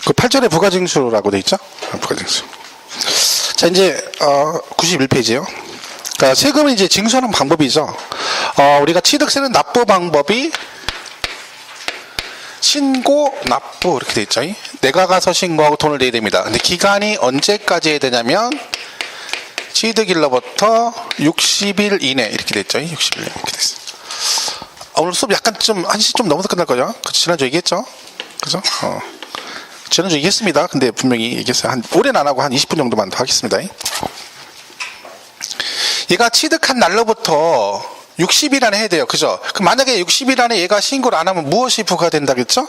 그 8절에 부가징수라고 돼 있죠? 부가징수. 자, 이제 91페이지요. 그러니까 세금은 이제 징수하는 방법이죠. 우리가 취득세는 납부 방법이 신고, 납부 이렇게 돼 있죠. 내가 가서 신고하고 돈을 내야 됩니다. 근데 기간이 언제까지 해야 되냐면 취득일로부터 60일 이내 이렇게 돼 있죠. 60일 이내 이렇게 돼 있어요. 오늘 수업 약간 좀 1시 좀 넘어서 끝날 거죠. 지난주 얘기했죠. 그죠? 지난주 얘기했습니다. 근데 분명히 얘기했어요. 오래는 안 하고 한 20분 정도만 더 하겠습니다. 얘가 취득한 날로부터 60일 안에 해야 돼요. 그죠? 그럼 만약에 60일 안에 얘가 신고를 안 하면 무엇이 부과된다겠죠?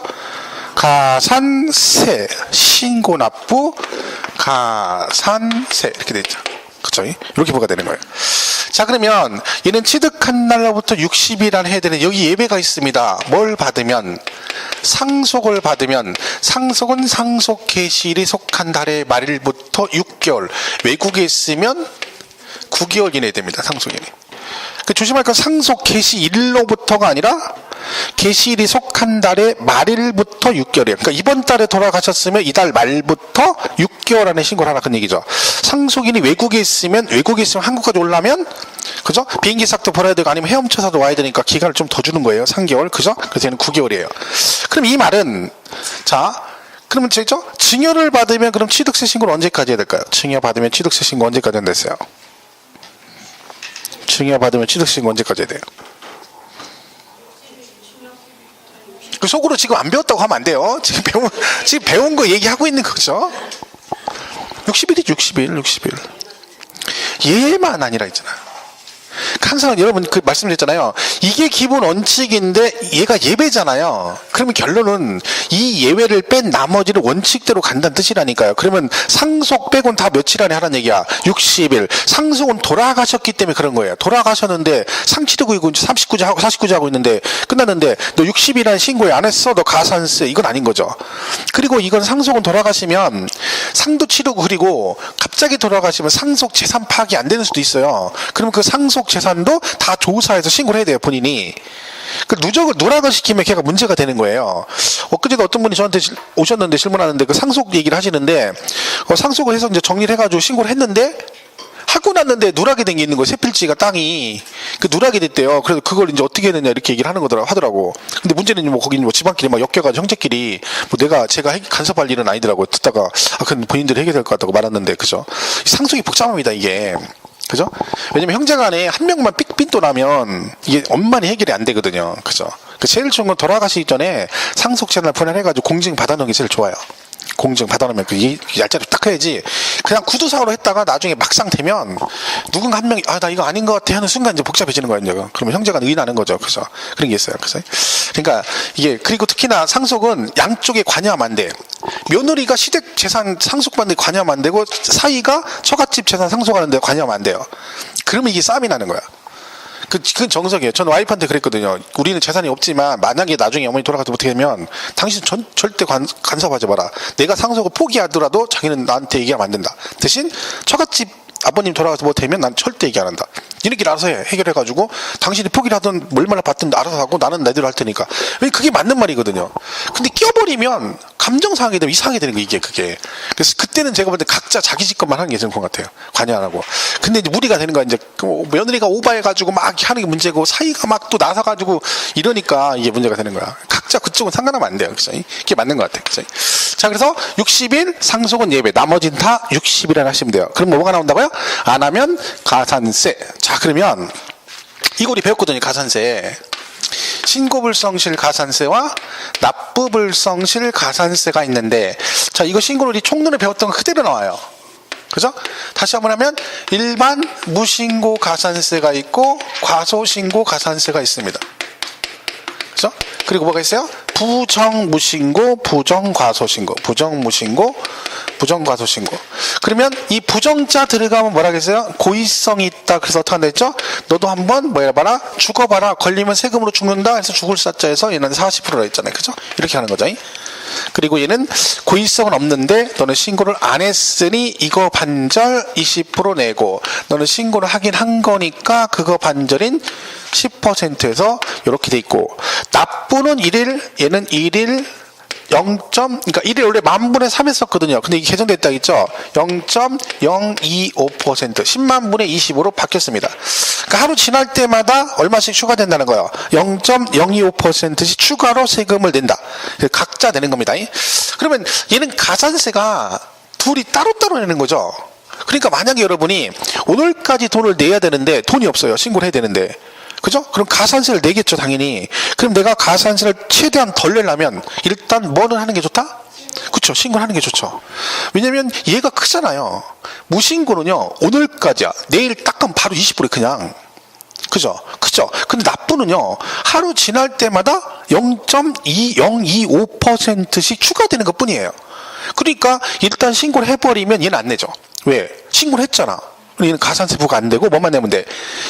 가산세, 신고 납부, 가산세 이렇게 되죠. 그죠? 이렇게 부과되는 거예요. 자, 그러면 얘는 취득한 날로부터 60일 안에 해야 되는 여기 예외가 있습니다. 뭘 받으면? 상속을 받으면 상속은 상속 개시일이 속한 달의 말일부터 6개월, 외국에 있으면 9개월 이내 됩니다. 상속일이. 조심할 건 상속 개시일로부터가 아니라 개시일이 속한 달의 말일부터 6개월이에요. 그러니까 이번 달에 돌아가셨으면 이달 말부터 6개월 안에 신고를 하라 그런 얘기죠. 상속인이 외국에 있으면 한국까지 오려면 그죠? 비행기 싹도 벌어야 되고 아니면 헤엄쳐서도 와야 되니까 기간을 좀 더 주는 거예요. 3개월. 그죠? 그래서 얘는 9개월이에요. 그럼 이 말은 자, 그러면 저죠? 증여를 받으면 그럼 취득세 신고를 언제까지 해야 될까요? 증여 받으면 취득세 신고 언제까지 한댔어요? 증여 받으면 취득세 신고 언제까지 해야 돼요? 그 속으로 지금 안 배웠다고 하면 안 돼요. 지금 배운 거 얘기하고 있는 거죠. 60일이죠. 60일. 얘만 아니라 있잖아요. 항상 여러분 그 말씀드렸잖아요. 이게 기본 원칙인데 얘가 예외잖아요. 그러면 결론은 이 예외를 뺀 나머지를 원칙대로 간다는 뜻이라니까요. 그러면 상속 빼곤 다 며칠 안에 하라는 얘기야. 60일. 상속은 돌아가셨기 때문에 그런 거예요. 돌아가셨는데 상치되고 이거 39제 하고 49제 하고 있는데 끝났는데 너 60일 안에 신고에 안 했어? 너 가산세. 이건 아닌 거죠. 그리고 이건 상속은 돌아가시면 상도 치르고 그리고 갑자기 돌아가시면 상속 재산 파악이 안 되는 수도 있어요. 그러면 그 상속 재산도 다 조사해서 신고를 해야 돼요. 본인이. 그 누적을 누락을 시키면 걔가 문제가 되는 거예요. 엊그제도 어떤 분이 저한테 오셨는데 질문하는데 그 상속 얘기를 하시는데 상속을 해서 이제 정리를 해가지고 신고를 했는데 하고 났는데 누락이 된 게 있는 거예요. 세 필지가 땅이 그 누락이 됐대요. 그래서 그걸 이제 어떻게 했느냐 이렇게 얘기를 하더라고. 근데 문제는 뭐 거기 뭐 집안끼리 막 엮여가지고 형제끼리 뭐 제가 간섭할 일은 아니더라고. 듣다가 그건 본인들이 해결될 것 같다고 말았는데 그죠? 상속이 복잡합니다 이게. 그죠? 왜냐면 형제간에 한 명만 삔또 나면 이게 엄만히 해결이 안 되거든요. 그죠? 제일 좋은 건 돌아가시기 전에 상속 채널 분할해가지고 공증 받아놓은 게 제일 좋아요. 공증 받아놓으면 그 얄짤이 딱 해야지. 그냥 구두사로 했다가 나중에 막상 되면 누군가 한 명이 나 이거 아닌 것 같아 하는 순간 이제 복잡해지는 거예요. 그러면 형제간 의인하는 거죠. 그죠? 그런 게 있어요. 그래서 그러니까 이게 그리고 특히나 상속은 양쪽에 관여하면 안 돼. 며느리가 시댁 재산 상속받는데 관여하면 안 되고 사이가 처갓집 재산 상속하는데 관여하면 안 돼요. 그러면 이게 싸움이 나는 거야. 그건 정석이에요. 저는 와이프한테 그랬거든요. 우리는 재산이 없지만 만약에 나중에 어머니 돌아가서 어떻게 되면 당신 절대 간섭하지 마라. 내가 상속을 포기하더라도 자기는 나한테 얘기하면 안 된다. 대신 처갓집 아버님 돌아가서 뭐 되면 난 절대 얘기 안 한다. 니네끼리 알아서 해. 해결해가지고 당신이 포기를 하든 얼마나 받든 알아서 하고 나는 내대로 할 테니까. 왜 그게 맞는 말이거든요. 근데 껴버리면 감정 상하게 되면 이상하게 되는 거예요. 그게. 그래서 그때는 제가 볼 때 각자 자기 집 것만 하는 게 좋은 것 같아요. 관여 안 하고. 근데 이제 무리가 되는 거야. 이제 며느리가 오바해가지고 막 하는 게 문제고 사이가 막 또 나서가지고 이러니까 이게 문제가 되는 거야. 각자 그쪽은 상관하면 안 돼요. 그죠? 이게 맞는 것 같아요. 그죠? 자, 그래서 60일 상속은 예외. 나머지는 다 60일 안에 하시면 돼요. 그럼 뭐가 나온다고요? 안 하면 가산세. 자, 그러면 이거 우리 배웠거든요. 가산세. 신고불성실 가산세와 납부불성실 가산세가 있는데 자, 이거 신고를 우리 총론에 배웠던 거 그대로 나와요. 그죠? 다시 한번 하면 일반 무신고 가산세가 있고 과소신고 가산세가 있습니다. 그죠? 그리고 뭐가 있어요? 부정무신고, 부정과소신고, 부정무신고, 부정과소신고. 그러면 이 부정자 들어가면 뭐라 그랬어요? 고의성이 있다. 그래서 어떻게 한다 했죠? 너도 한번 뭐 해봐라, 죽어봐라. 걸리면 세금으로 죽는다. 해서 죽을 사자에서 얘는 40%라 했잖아요. 그죠? 이렇게 하는 거죠. 그리고 얘는 고의성은 없는데 너는 신고를 안 했으니 이거 반절 20% 내고 너는 신고를 하긴 한 거니까 그거 반절인 10%에서 이렇게 돼 있고 납부는 1일 얘는 1일 그러니까 1이 원래 10,000분의 3 했었거든요. 근데 이게 개정됐다 했죠. 0.025% 10,000,000분의 25로 바뀌었습니다. 그러니까 하루 지날 때마다 얼마씩 추가된다는 거예요. 0.025%씩 추가로 세금을 낸다. 각자 내는 겁니다. 그러면 얘는 가산세가 둘이 따로따로 내는 거죠. 그러니까 만약에 여러분이 오늘까지 돈을 내야 되는데 돈이 없어요. 신고를 해야 되는데. 그죠? 그럼 가산세를 내겠죠, 당연히. 그럼 내가 가산세를 최대한 덜 내려면 일단 뭐는 하는 게 좋다? 그쵸? 신고를 하는 게 좋죠. 왜냐면 얘가 크잖아요. 무신고는요, 오늘까지야. 내일 닦으면 바로 20%에 그냥. 그죠? 그죠? 근데 납부는요, 하루 지날 때마다 0.2025%씩 추가되는 것 뿐이에요. 그러니까 일단 신고를 해버리면 얘는 안 내죠. 왜? 신고를 했잖아. 얘는 가산세 부과 안 되고 뭐만 내면 돼?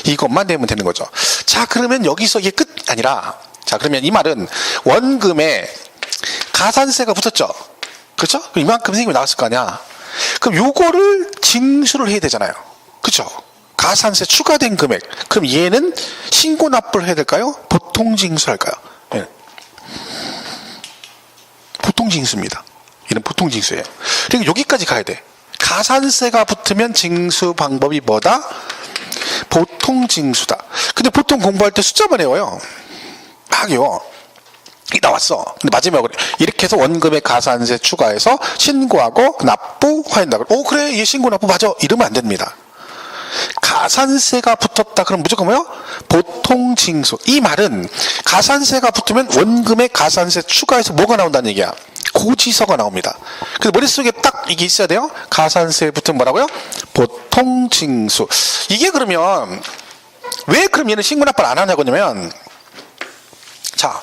이것만 내면 되는 거죠. 자, 그러면 여기서 이게 끝 아니라, 자, 그러면 이 말은 원금에 가산세가 붙었죠. 그렇죠? 이만큼 세금이 나왔을 거 아니야. 그럼 요거를 징수를 해야 되잖아요. 그렇죠? 가산세 추가된 금액. 그럼 얘는 신고 납부를 해야 될까요? 보통 징수할까요? 네. 보통 징수입니다. 얘는 보통 징수예요. 그러니까 여기까지 가야 돼. 가산세가 붙으면 징수 방법이 뭐다? 보통 징수다. 근데 보통 공부할 때 숫자만 외워요. 막요. 이 나왔어. 근데 마지막으로 이렇게 해서 원금에 가산세 추가해서 신고하고 납부한다. 오, 그래, 얘 신고 납부 맞아. 이러면 안 됩니다. 가산세가 붙었다. 그럼 무조건 뭐요? 보통 징수. 이 말은 가산세가 붙으면 원금에 가산세 추가해서 뭐가 나온다는 얘기야? 고지서가 나옵니다. 그래서 머릿속에 딱 이게 있어야 돼요. 가산세 붙으면 뭐라고요? 보통 징수. 이게 그러면 왜 그럼 얘는 신고 납부를 안 하냐고냐면, 자,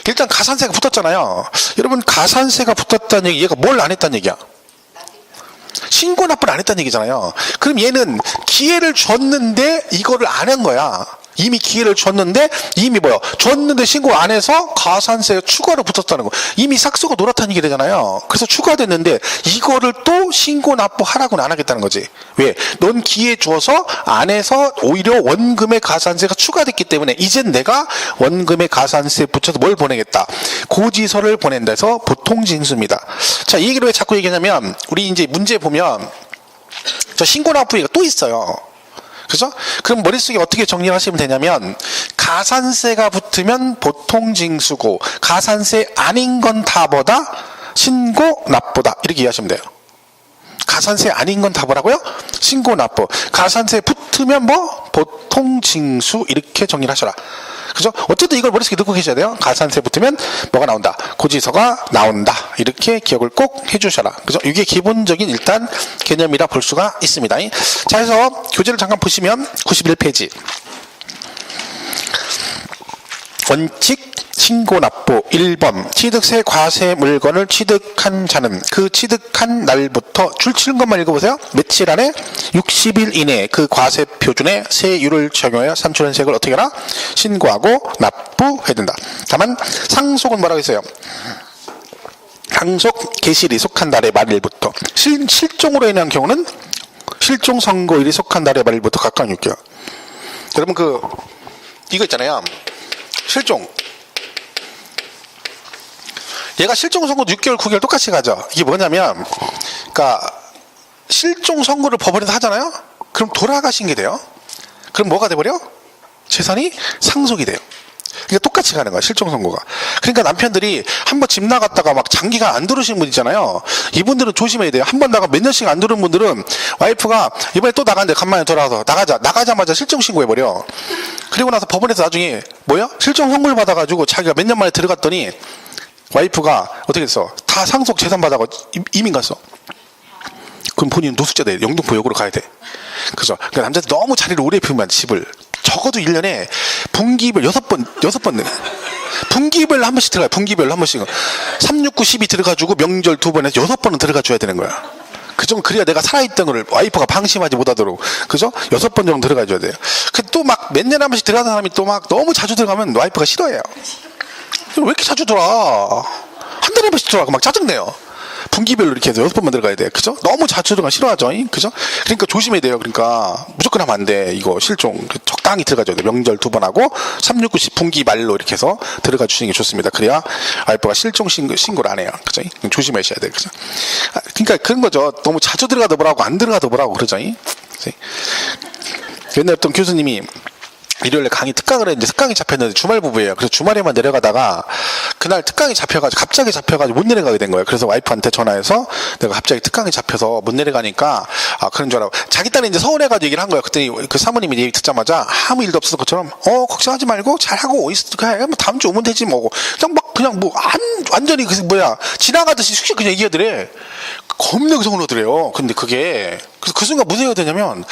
일단 가산세가 붙었잖아요. 여러분, 가산세가 붙었다는 얘기, 얘가 뭘 안 했다는 얘기야? 신고 납부를 안 했다는 얘기잖아요. 그럼 얘는 기회를 줬는데 이거를 안 한 거야. 이미 기회를 줬는데, 이미 뭐요? 줬는데 신고 안 해서 가산세 추가로 붙었다는 거. 이미 삭수가 노랗다는 얘기 되잖아요. 그래서 추가됐는데 이거를 또 신고 납부하라고는 안 하겠다는 거지. 왜? 넌 기회 줘서 안 해서 오히려 원금의 가산세가 추가됐기 때문에 이젠 내가 원금의 가산세 붙여서 뭘 보내겠다? 고지서를 보낸다 해서 보통 징수입니다. 자, 이 얘기를 왜 자꾸 얘기하냐면, 우리 이제 문제 보면 저 신고 납부 얘기가 또 있어요. 그죠? 그럼 머릿속에 어떻게 정리를 하시면 되냐면, 가산세가 붙으면 보통 징수고, 가산세 아닌 건 다 뭐다? 신고 납부다. 이렇게 이해하시면 돼요. 가산세 아닌 건 다 뭐라고요? 신고 납부. 가산세 붙으면 뭐? 보통 징수. 이렇게 정리를 하셔라. 그죠? 어쨌든 이걸 머릿속에 넣고 계셔야 돼요. 가산세 붙으면 뭐가 나온다? 고지서가 나온다. 이렇게 기억을 꼭 해주셔라. 그죠? 이게 기본적인 일단 개념이라 볼 수가 있습니다. 자, 그래서 교재를 잠깐 보시면 91페이지. 원칙 신고 납부 1번. 취득세 과세 물건을 취득한 자는 그 취득한 날부터 줄 치는 것만 읽어보세요. 며칠 안에 60일 이내에 그 과세 표준에 세율을 적용하여 산출현세액을 어떻게 하나? 신고하고 납부해야 된다. 다만 상속은 뭐라고 했어요? 상속 개시일이 속한 달의 말일부터, 실종으로 인한 경우는 실종 선고일이 속한 달의 말일부터 각각 6개월. 여러분, 이거 있잖아요. 실종. 얘가 실종 선고도 6개월, 9개월 똑같이 가죠. 이게 뭐냐면, 그러니까 실종 선고를 법원에서 하잖아요. 그럼 돌아가신 게 돼요. 그럼 뭐가 돼버려? 재산이 상속이 돼요. 그러니까 똑같이 가는 거야, 실종 선고가. 그러니까 남편들이 한번 집 나갔다가 막 장기가 안 들어오시는 분 있잖아요. 이분들은 조심해야 돼요. 한 번 나가 몇 년씩 안 들어온 분들은 와이프가 이번에 또 나갔는데 간만에 돌아와서 나가자마자 실종 신고해버려. 그리고 나서 법원에서 나중에 뭐야? 실종 선고를 받아가지고 자기가 몇 년 만에 들어갔더니 와이프가 어떻게 했어? 다 상속 재산 받아가 이민 갔어. 그럼 본인은 노숙자 돼. 영등포역으로 가야 돼. 그죠? 그러니까 남자들 너무 자리를 오래 비우면 집을 적어도 1년에 분기별 6번 분기별로 한 번씩 들어가요. 분기별로 한 번씩 3, 6, 9, 10이 들어가지고 명절 2번에서 6번은 들어가 줘야 되는 거야. 그 정도. 그래야 내가 살아있던 거를 와이프가 방심하지 못하도록. 그죠? 6번 정도 들어가 줘야 돼요. 또 막 몇 년에 한 번씩 들어가는 사람이 또 막 너무 자주 들어가면 와이프가 싫어해요. 왜 이렇게 자주 돌아? 한 달에 한 번씩 돌아가고 막 짜증내요. 분기별로 이렇게 해서 6번만 들어가야 돼. 그죠? 너무 자주 들어가 싫어하죠. 그죠? 그러니까 조심해야 돼요. 그러니까 무조건 하면 안 돼. 이거 실종. 적당히 들어가줘야 돼. 명절 2번 하고 3, 6, 9, 10 분기 말로 이렇게 해서 들어가 주시는 게 좋습니다. 그래야 와이프가 실종 신고를 안 해요. 그죠? 조심하셔야 돼. 그죠? 그러니까 그런 거죠. 너무 자주 들어가도 뭐라고 안 들어가도 뭐라고 그러죠. 옛날에 어떤 교수님이 일요일에 강의 특강을 했는데 특강이 잡혔는데 주말 부부예요. 그래서 주말에만 내려가다가 그날 특강이 잡혀가지고 갑자기 잡혀가지고 못 내려가게 된 거예요. 그래서 와이프한테 전화해서 내가 갑자기 특강이 잡혀서 못 내려가니까 그런 줄 알고 자기 딸이 이제 서운해가지고 얘기를 한 거예요. 그때 그 사모님이 얘기 듣자마자 아무 일도 없었던 것처럼 걱정하지 말고 잘하고 그냥 뭐 다음 주 오면 되지 뭐 그냥 완전히 지나가듯이 숙식 그냥 얘기하더래. 겁나 서운하더래요. 근데 그게 그 순간 무슨 생각이 드냐면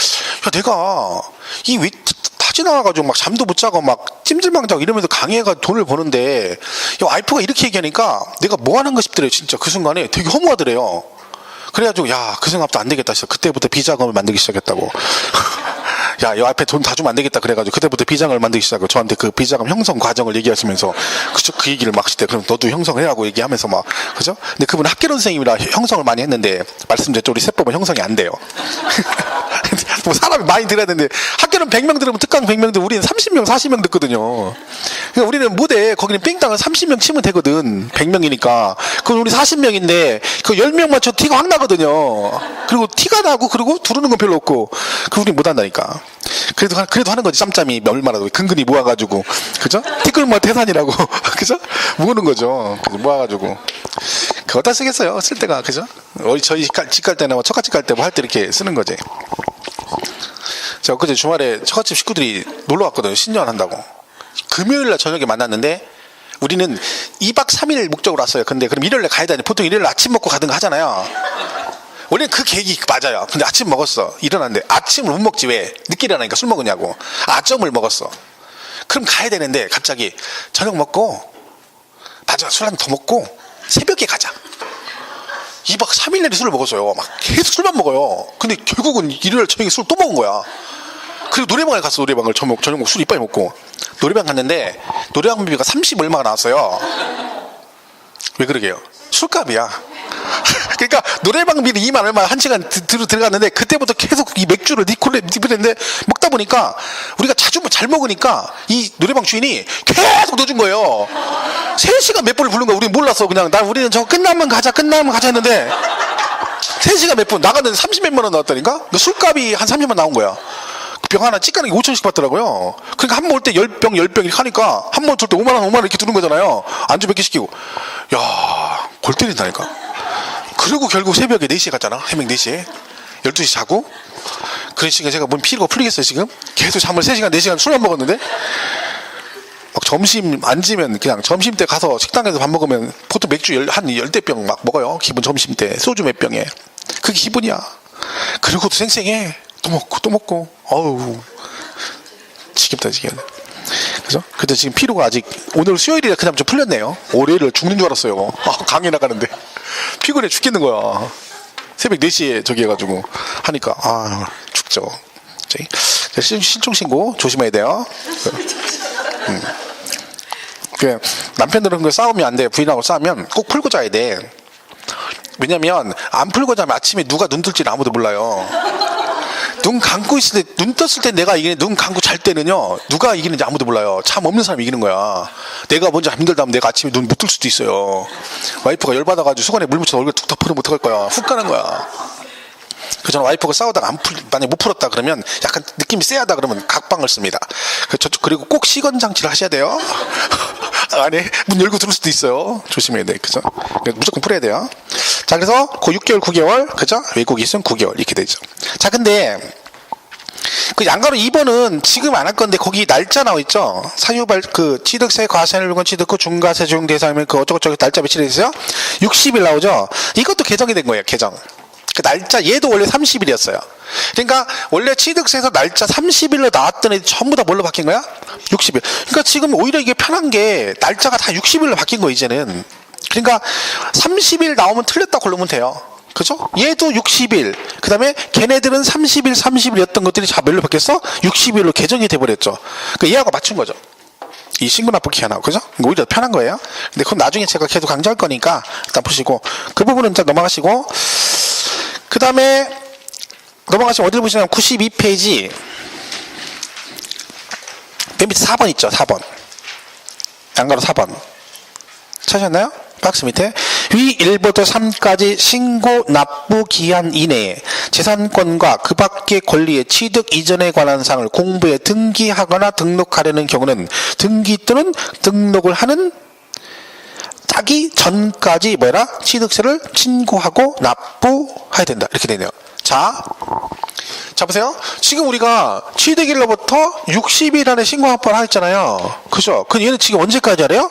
내가 왜 다 지나가가지고 막 잠도 못 자고 막 찜질방자고 이러면서 강의해가 돈을 버는데 와이프가 이렇게 얘기하니까 내가 뭐 하는 거 싶더래요. 진짜 그 순간에 되게 허무하더래요. 그래가지고 그 생각도 안 되겠다 했어. 그때부터 비자금을 만들기 시작했다고. 이 앞에 돈 다 주면 안 되겠다 그래가지고 그때부터 비자금을 만들기 시작하고 저한테 그 비자금 형성 과정을 얘기하시면서 그 얘기를 막 하실 때 그럼 너도 형성해라고 얘기하면서 막 그죠? 근데 그분은 학개론 선생님이라 형성을 많이 했는데 말씀드렸죠. 우리 세법은 형성이 안 돼요. 뭐 사람이 많이 들어야 되는데 학교는 100명 들으면 특강 100명 들으면 우리는 30명 40명 듣거든요. 그러니까 우리는 무대에 거기는 삥땅을 30명 치면 되거든. 100명이니까 그럼 우리 40명인데 그 10명 맞춰 티가 확 나거든요. 그리고 티가 나고 그리고 두르는 건 별로 없고 우리 못 한다니까. 그래도 하는 거지. 짬짬이 얼마라도 근근히 모아가지고 그죠? 티끌모아 태산이라고 그죠? 모으는 거죠. 모아가지고 그거 어디다 쓰겠어요? 쓸 때가 그죠? 저희 집 갈 때나 처갓집 갈 때 뭐 할 때 이렇게 쓰는 거지. 제가 그제 주말에 처갓집 식구들이 놀러 왔거든요. 신년한다고. 금요일날 저녁에 만났는데 우리는 2박 3일 목적으로 왔어요. 근데 그럼 일요일에 가야 되는데 보통 일요일 아침 먹고 가든가 하잖아요. 원래 그 계획이 맞아요. 근데 아침 먹었어. 일어났는데 아침을 못 먹지 왜? 늦게 일어나니까 술 먹으냐고. 아점을 먹었어. 그럼 가야 되는데 갑자기 저녁 먹고 맞아 술 한 더 먹고 새벽에 가자. 2박 3일 내내 술을 먹었어요. 막 계속 술만 먹어요. 근데 결국은 일요일 저녁에 술 또 먹은 거야. 그리고 노래방에 갔어. 노래방을 저녁 술 이빨 먹고 노래방 갔는데 노래방비가 30 얼마가 나왔어요. 왜 그러게요? 술값이야. 그러니까 노래방비는 2만 얼마 1시간 들어갔는데 그때부터 계속 이 맥주를 니콜레인데 먹다 보니까 우리가 자주 잘 먹으니까 이 노래방 주인이 계속 넣어준 거예요. 3시간 몇 번을 부른 거야. 우리는 몰랐어. 우리는 저거 끝나면 가자 했는데 3시간 몇 번 나갔는데 30몇만 원 나왔다니까. 술값이 한 30만 나온 거야. 병 하나 찌까는 게 5천원씩 받더라고요. 그러니까 한 번 올 때 10병 이렇게 하니까 한 번 줄 때 5만원 이렇게 두는 거잖아요. 안주 몇 개 시키고. 골 때린다니까. 그리고 결국 새벽에 4시에 갔잖아. 해명 4시에. 12시 자고. 그러니까 제가 뭔 피로가 풀리겠어요, 지금? 계속 잠을 3시간, 4시간 술만 먹었는데. 막 점심 앉으면 그냥 점심 때 가서 식당에서 밥 먹으면 보통 맥주 한 10대병 막 먹어요. 기본 점심 때. 소주 몇 병에. 그게 기분이야. 그리고도 쌩쌩해. 또 먹고. 어우. 지겹다, 지금. 그죠? 근데 지금 피로가 아직, 오늘 수요일이라 그냥 좀 풀렸네요. 월요일을 죽는 줄 알았어요. 강의 나가는데. 피곤해 죽겠는 거야. 새벽 4시에 저기 해가지고 하니까, 죽죠. 신청신고 조심해야 돼요. 남편들은 그거 싸우면 안 돼. 부인하고 싸우면 꼭 풀고 자야 돼. 왜냐면, 안 풀고 자면 아침에 누가 눈 뜰지를 아무도 몰라요. 눈 감고 있을 때, 눈 떴을 때 내가 이기는, 눈 감고 잘 때는요, 누가 이기는지 아무도 몰라요. 잠 없는 사람이 이기는 거야. 내가 먼저 잠들다 하면 내가 아침에 눈 못 뜰 수도 있어요. 와이프가 열받아가지고 수건에 물 묻혀서 얼굴 툭 덮으면 어떡할 거야. 훅 가는 거야. 그 저는 와이프가 싸우다가 만약에 못 풀었다 그러면 약간 느낌이 쎄하다 그러면 각방을 씁니다. 그리고 꼭 시건 장치를 하셔야 돼요. 안에 문 열고 들어올 수도 있어요. 조심해야 돼. 그죠? 무조건 풀어야 돼요. 자, 그래서 그 6개월, 9개월, 그죠? 외국에 있으면 9개월 이렇게 되죠. 자, 근데 그 양가로 2번은 지금 안 할 건데 거기 날짜 나와 있죠. 사유발 취득세, 과세를 물건 취득 후 중과세 중 대상이면 어쩌고저쩌고 날짜 며칠에 있어요? 60일 나오죠. 이것도 개정이 된 거예요. 개정. 그 날짜 얘도 원래 30일이었어요. 그러니까 원래 취득세에서 날짜 30일로 나왔던 애들 전부 다 뭘로 바뀐 거야? 60일. 그러니까 지금 오히려 이게 편한 게 날짜가 다 60일로 바뀐 거 이제는. 그러니까 30일 나오면 틀렸다 고르면 돼요. 그죠? 얘도 60일. 그 다음에 걔네들은 30일이었던 것들이 다 뭘로 바뀌었어? 60일로 개정이 돼버렸죠. 그러니까 얘하고 맞춘 거죠. 이 신고납부 기한하고, 그죠? 오히려 편한 거예요. 근데 그건 나중에 제가 계속 강조할 거니까 일단 보시고, 그 부분은 일단 넘어가시고, 그 다음에 넘어가시면 어디를 보시냐면 92페이지 맨 밑에 4번 있죠. 4번 양가로 4번 찾으셨나요? 박스 밑에 위 1부터 3까지 신고 납부 기한 이내에 재산권과 그 밖의 권리의 취득 이전에 관한 사항을 공부에 등기하거나 등록하려는 경우는 등기 또는 등록을 하는 하기 전까지 뭐라? 취득세를 신고하고 납부해야 된다. 이렇게 되네요. 자 보세요. 지금 우리가 취득일로부터 60일 안에 신고 납부를 하였잖아요. 그죠? 그 얘는 지금 언제까지 하래요?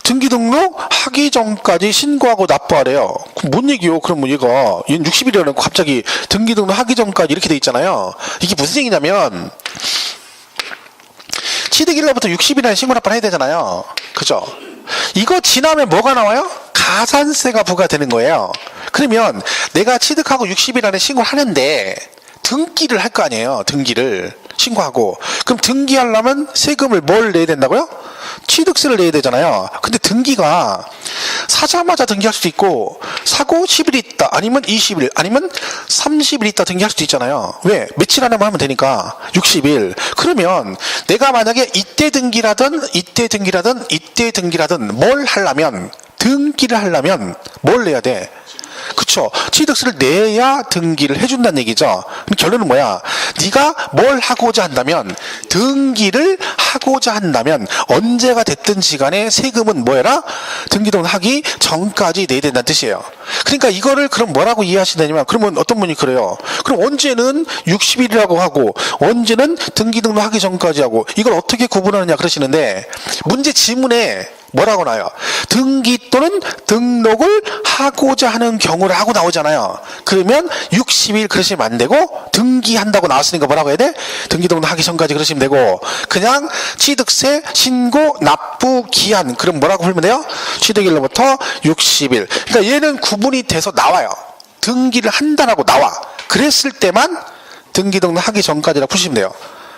등기 등록 하기 전까지 신고하고 납부하래요. 그럼 뭔 얘기요? 그럼 얘가 얘는 60일이라고 갑자기 등기 등록 하기 전까지 이렇게 돼 있잖아요. 이게 무슨 얘기냐면 취득일로부터 60일 안에 신고 납부를 해야 되잖아요. 그죠? 이거 지나면 뭐가 나와요? 가산세가 부과되는 거예요. 그러면 내가 취득하고 60일 안에 신고를 하는데 등기를 할 거 아니에요. 등기를 신고하고. 그럼 등기하려면 세금을 뭘 내야 된다고요? 취득세를 내야 되잖아요. 근데 등기가 사자마자 등기할 수도 있고 사고 10일 있다 아니면 20일 아니면 30일 있다 등기할 수도 있잖아요. 왜? 며칠 안에만 하면 되니까 60일. 그러면 내가 만약에 이때 등기라든 뭘 하려면 등기를 하려면 뭘 내야 돼? 그쵸? 취득세를 내야 등기를 해준다는 얘기죠. 그럼 결론은 뭐야? 네가 뭘 하고자 한다면 등기를 하고자 한다면 언제가 됐든지 간에 세금은 뭐해라? 등기등록 하기 전까지 내야 된다는 뜻이에요. 그러니까 이거를 그럼 뭐라고 이해하시냐면 그러면 어떤 분이 그래요. 그럼 언제는 60일이라고 하고 언제는 등기등록 하기 전까지 하고 이걸 어떻게 구분하느냐 그러시는데 문제 지문에 뭐라고 나와요? 등기 또는 등록을 하고자 하는 경우를 하고 나오잖아요. 그러면 60일 그러시면 안 되고 등기한다고 나왔으니까 뭐라고 해야 돼? 등기 등록 하기 전까지 그러시면 되고 그냥 취득세 신고 납부 기한 그럼 뭐라고 풀면 돼요? 취득일로부터 60일. 그러니까 얘는 구분이 돼서 나와요. 등기를 한다라고 나와. 그랬을 때만 등기 등록 하기 전까지라고 푸시면 돼요.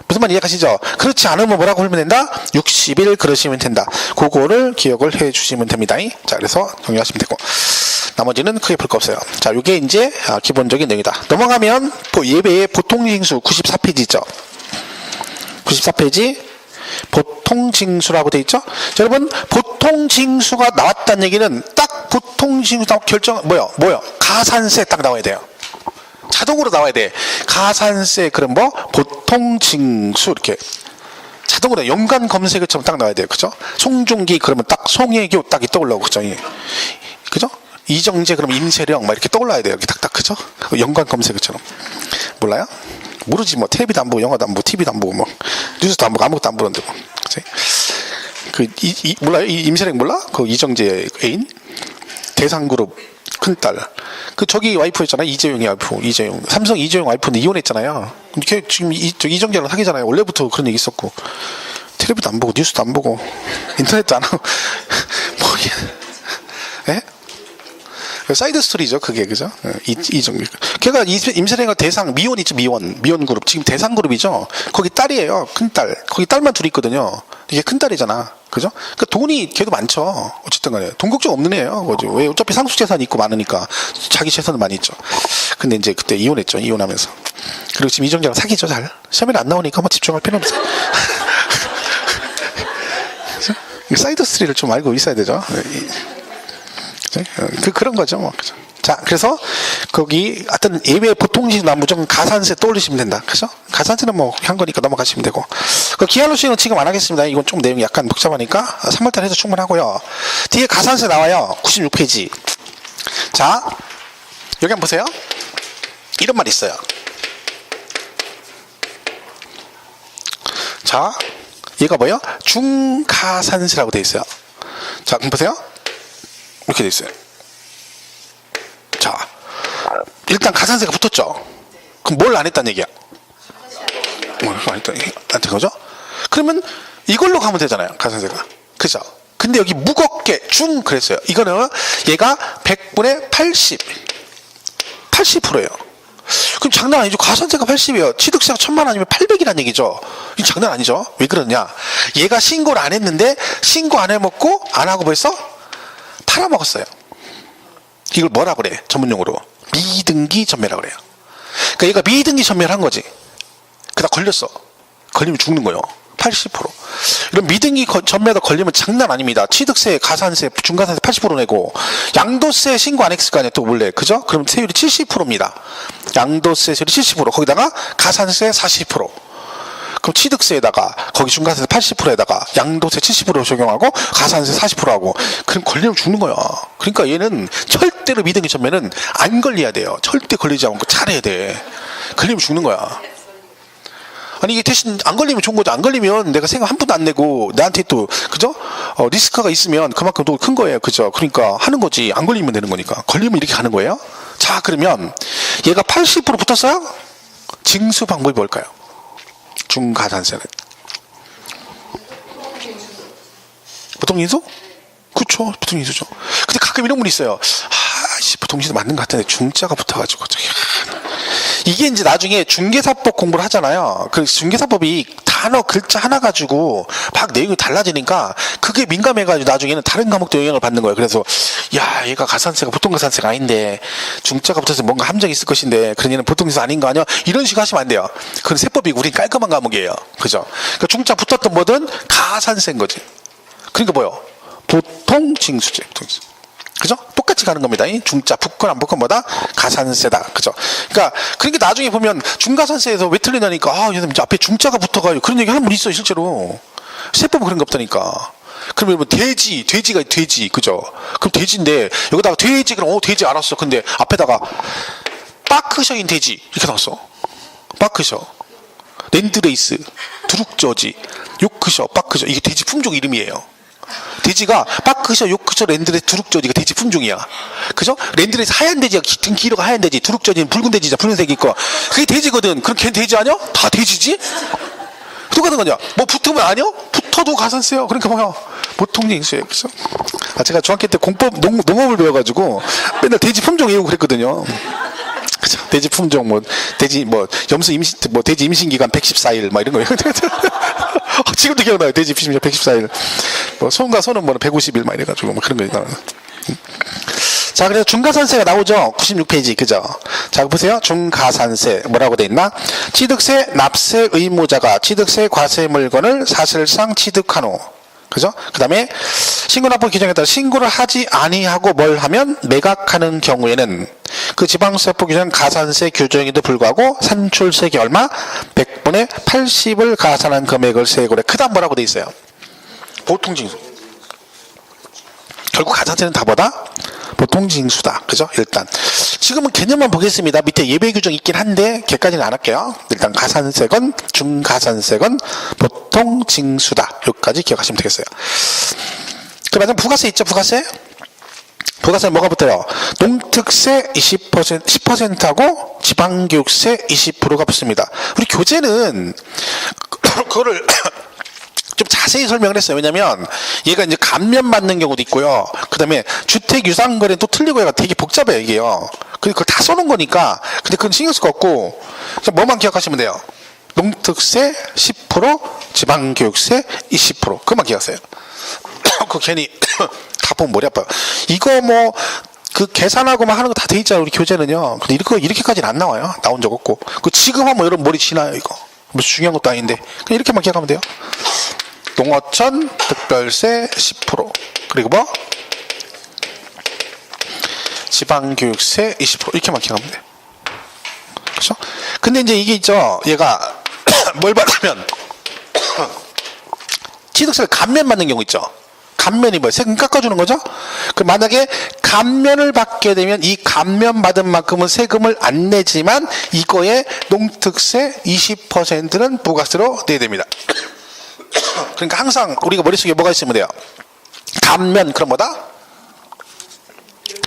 무슨 말 이해가시죠? 그렇지 않으면 뭐라고 풀면 된다? 60일 그러시면 된다. 그거를 기억을 해 주시면 됩니다. 자, 그래서 정리하시면 되고. 나머지는 크게 볼 거 없어요. 자, 이게 이제 기본적인 내용이다. 넘어가면 예배의 보통징수 94페이지죠. 94페이지 보통징수라고 돼 있죠? 자, 여러분 보통징수가 나왔다는 얘기는 딱 보통징수 결정 뭐요? 가산세 딱 나와야 돼요. 자동으로 나와야 돼. 가산세 그럼 뭐 보통징수 이렇게 자동으로 연관 검색어처럼 딱 나와야 돼요. 그죠? 송중기 그러면 딱 송혜교 딱 떠올라오고 그죠? 그죠? 이정재 그러면 임세령 막 이렇게 떠올라야 돼요. 이렇게 딱딱 그죠? 연관 검색어처럼. 몰라요? 모르지 뭐 텔레비도 안 보고 영화도 안 보고 TV도 안 보고 뭐 뉴스도 안 보고 아무것도 안 보는데 뭐. 그치? 몰라요? 임세령 몰라? 그 이정재 애인? 대상그룹 큰딸. 그 저기 와이프였잖아요. 이재용의 와이프. 이재용. 삼성 이재용 와이프는 이혼했잖아요. 이렇게 지금 이정재랑 사귀잖아요. 원래부터 그런 얘기 있었고. 텔레비도 안 보고 뉴스도 안 보고 인터넷도 안 하고 뭐 예? 사이드 스토리죠. 그게 그죠? 이정재. 걔가 임세령과 대상 미원 있죠. 미원 그룹. 지금 대상 그룹이죠. 거기 딸이에요. 큰딸. 거기 딸만 둘이 있거든요. 이게 큰딸이잖아. 그죠? 그러니까 돈이 걔도 많죠. 어쨌든 간에. 돈 걱정 없는 애예요. 그죠? 왜 어차피 상속재산이 있고 많으니까. 자기 재산은 많이 있죠. 근데 이제 그때 이혼했죠. 이혼하면서. 그리고 지금 이정재랑 사귀죠. 잘. 시험에 안 나오니까 뭐 집중할 필요 없어요. 사이드 스토리를 좀 알고 있어야 되죠. 그런 거죠. 뭐. 그죠? 자, 그래서 거기 하여튼 예외 보통징수나 무조건 가산세 떠올리시면 된다. 그죠? 가산세는 뭐 한 거니까 넘어가시면 되고. 그 기한로시는 지금 안 하겠습니다. 이건 좀 내용이 약간 복잡하니까 3월달에 해서 충분하고요. 뒤에 가산세 나와요. 96페이지. 자, 여기 한번 보세요. 이런 말이 있어요. 자, 얘가 뭐예요? 중가산세라고 돼 있어요. 자, 그럼 보세요. 이렇게 돼 있어요. 자, 일단 가산세가 붙었죠. 그럼 뭘 안 했다는 얘기야? 뭘 안 했다는 얘기? 안 된 거죠? 그러면 이걸로 가면 되잖아요. 가산세가. 그죠? 근데 여기 무겁게 중 그랬어요. 이거는 얘가 100분의 80. 80%예요. 그럼 장난 아니죠. 가산세가 80이에요. 취득세가 1000만 원이면 800이란 얘기죠. 이 장난 아니죠. 왜 그러냐? 얘가 신고를 안 했는데 신고 안 해먹고 안 하고 벌써 팔아먹었어요. 이걸 뭐라 그래? 전문용어로 미등기 전매라 그래요. 그러니까 얘가 미등기 전매를 한 거지. 그다 걸렸어. 걸리면 죽는 거예요. 80%. 이런 미등기 전매다 걸리면 장난 아닙니다. 취득세, 가산세, 중과산세 80% 내고 양도세 신고 안 했을 거 아니에요. 또 원래 그죠? 그럼 세율이 70%입니다. 양도세 세율이 70%. 거기다가 가산세 40%. 그럼 취득세에다가 거기 중과세세 80%에다가 양도세 70% 적용하고 가산세 40% 하고 그럼 걸리면 죽는 거야. 그러니까 얘는 절대로 미등기 전매는 안 걸려야 돼요. 절대 걸리지 않고 잘해야 돼. 걸리면 죽는 거야. 아니 이게 대신 안 걸리면 좋은 거죠. 안 걸리면 내가 생각 한 푼도 안 내고 나한테 또 그죠? 리스크가 있으면 그만큼 또 큰 거예요. 그죠? 그러니까 하는 거지. 안 걸리면 되는 거니까. 걸리면 이렇게 가는 거예요. 자 그러면 얘가 80% 붙었어요? 징수 방법이 뭘까요? 중가산세는 보통 인수? 그쵸, 보통 인수죠. 근데 가끔 이런 분이 있어요. 보통 인수 맞는 것 같은데 중자가 붙어가지고 이게 이제 나중에 중개사법 공부를 하잖아요. 그 중개사법이 단어 글자 하나 가지고 막 내용이 달라지니까 그게 민감해가지고 나중에는 다른 과목도 영향을 받는 거예요. 그래서 야 얘가 가산세가 보통 가산세가 아닌데 중자가 붙어서 뭔가 함정이 있을 것인데 그런 얘는 보통 가산세 아닌 거 아니야? 이런 식으로 하시면 안 돼요. 그건 세법이 우린 깔끔한 과목이에요. 그죠? 그러니까 중자 붙었던 뭐든 가산세인 거지. 그러니까 뭐요? 보통 징수제. 그죠? 똑같이 가는 겁니다. 이 중자 붙건 안 붙건 뭐다? 가산세다. 그죠? 그러니까 나중에 보면 중가산세에서 왜 틀리냐니까 얘는 앞에 중자가 붙어가지고 그런 얘기 하는 분 있어요, 실제로. 세법은 그런 거 없다니까. 그러면 뭐 돼지가 돼지, 그죠? 그럼 돼지인데 여기다가 돼지 그럼 돼지 알았어. 근데 앞에다가 파크셔인 돼지 이렇게 나왔어. 파크셔, 랜드레이스, 두룩저지, 요크셔, 파크셔 이게 돼지 품종 이름이에요. 돼지가 파크셔, 요크셔, 랜드레이스, 두룩저지가 돼지 품종이야. 그죠? 랜드레이스 하얀 돼지가 등 길어가 하얀 돼지, 두룩저지는 붉은 돼지자 붉은색이 있고 그게 돼지거든. 그럼 걔는 돼지 아니야? 다 돼지지? 똑같은 거냐? 뭐 붙으면 아니요? 붙어도 가산세요. 그러니까 뭐야? 보통 징수예요. 그죠? 제가 중학교 때 농업을 배워가지고 맨날 돼지 품종 외우고 그랬거든요. 그죠? 돼지 품종 돼지 돼지 임신 기간 114일 이런 거. 지금도 기억나요. 돼지 임신 114일. 소과 소는 150일 이래가지고 그런 거 있잖아요. 자, 그래서 중가산세가 나오죠. 96페이지. 그죠? 자, 보세요. 중가산세. 뭐라고 돼 있나? 취득세, 납세 의무자가 취득세 과세 물건을 사실상 취득한 후. 그죠? 그 다음에 신고납부 규정에 따라 신고를 하지 아니하고 뭘 하면 매각하는 경우에는 그 지방세법 규정 가산세 규정에도 불구하고 산출세액이 얼마? 100분의 80을 가산한 금액을 세고래. 그 다음 뭐라고 돼 있어요? 보통징수. 결국 가산세는 다 뭐다? 보통징수다. 그죠? 일단 지금은 개념만 보겠습니다. 밑에 예외 규정 있긴 한데 걔까지는 안 할게요. 일단 가산세건 중가산세건 보통징수다. 여기까지 기억하시면 되겠어요. 그 마지막 부가세 있죠? 부가세 뭐가 붙어요? 농특세 10%하고 지방교육세 20%가 붙습니다. 우리 교재는 그거를 좀 자세히 설명을 했어요. 왜냐면 얘가 이제 감면받는 경우도 있고요. 그 다음에 주택유상거래는 또 틀리고 얘가 되게 복잡해요, 이게요. 그걸 다 써놓은 거니까. 근데 그건 신경 쓸 거 없고, 뭐만 기억하시면 돼요. 농특세 10%, 지방교육세 20%. 그것만 기억하세요. 그거 괜히 다 보면 머리 아파요. 이거 계산하고만 하는 거 다 돼 있잖아요, 우리 교재는요. 근데 이렇게까지는 안 나와요. 나온 적 없고. 지금 하면 여러분 머리 지나요, 이거. 무슨 중요한 것도 아닌데. 그냥 이렇게만 기억하면 돼요. 농어촌 특별세 10%. 그리고 지방교육세 20% 이렇게만 기억하면 돼요. 그렇죠? 근데 이제 이게 있죠. 얘가 뭘 받으면 취득세를 감면받는 경우 있죠. 감면이 뭐예요? 세금 깎아주는 거죠? 그럼 만약에 감면을 받게 되면 이 감면 받은 만큼은 세금을 안 내지만 이거에 농특세 20%는 부가세로 내야 됩니다. 그러니까 항상 우리가 머릿속에 뭐가 있으면 돼요? 감면 그럼 뭐다?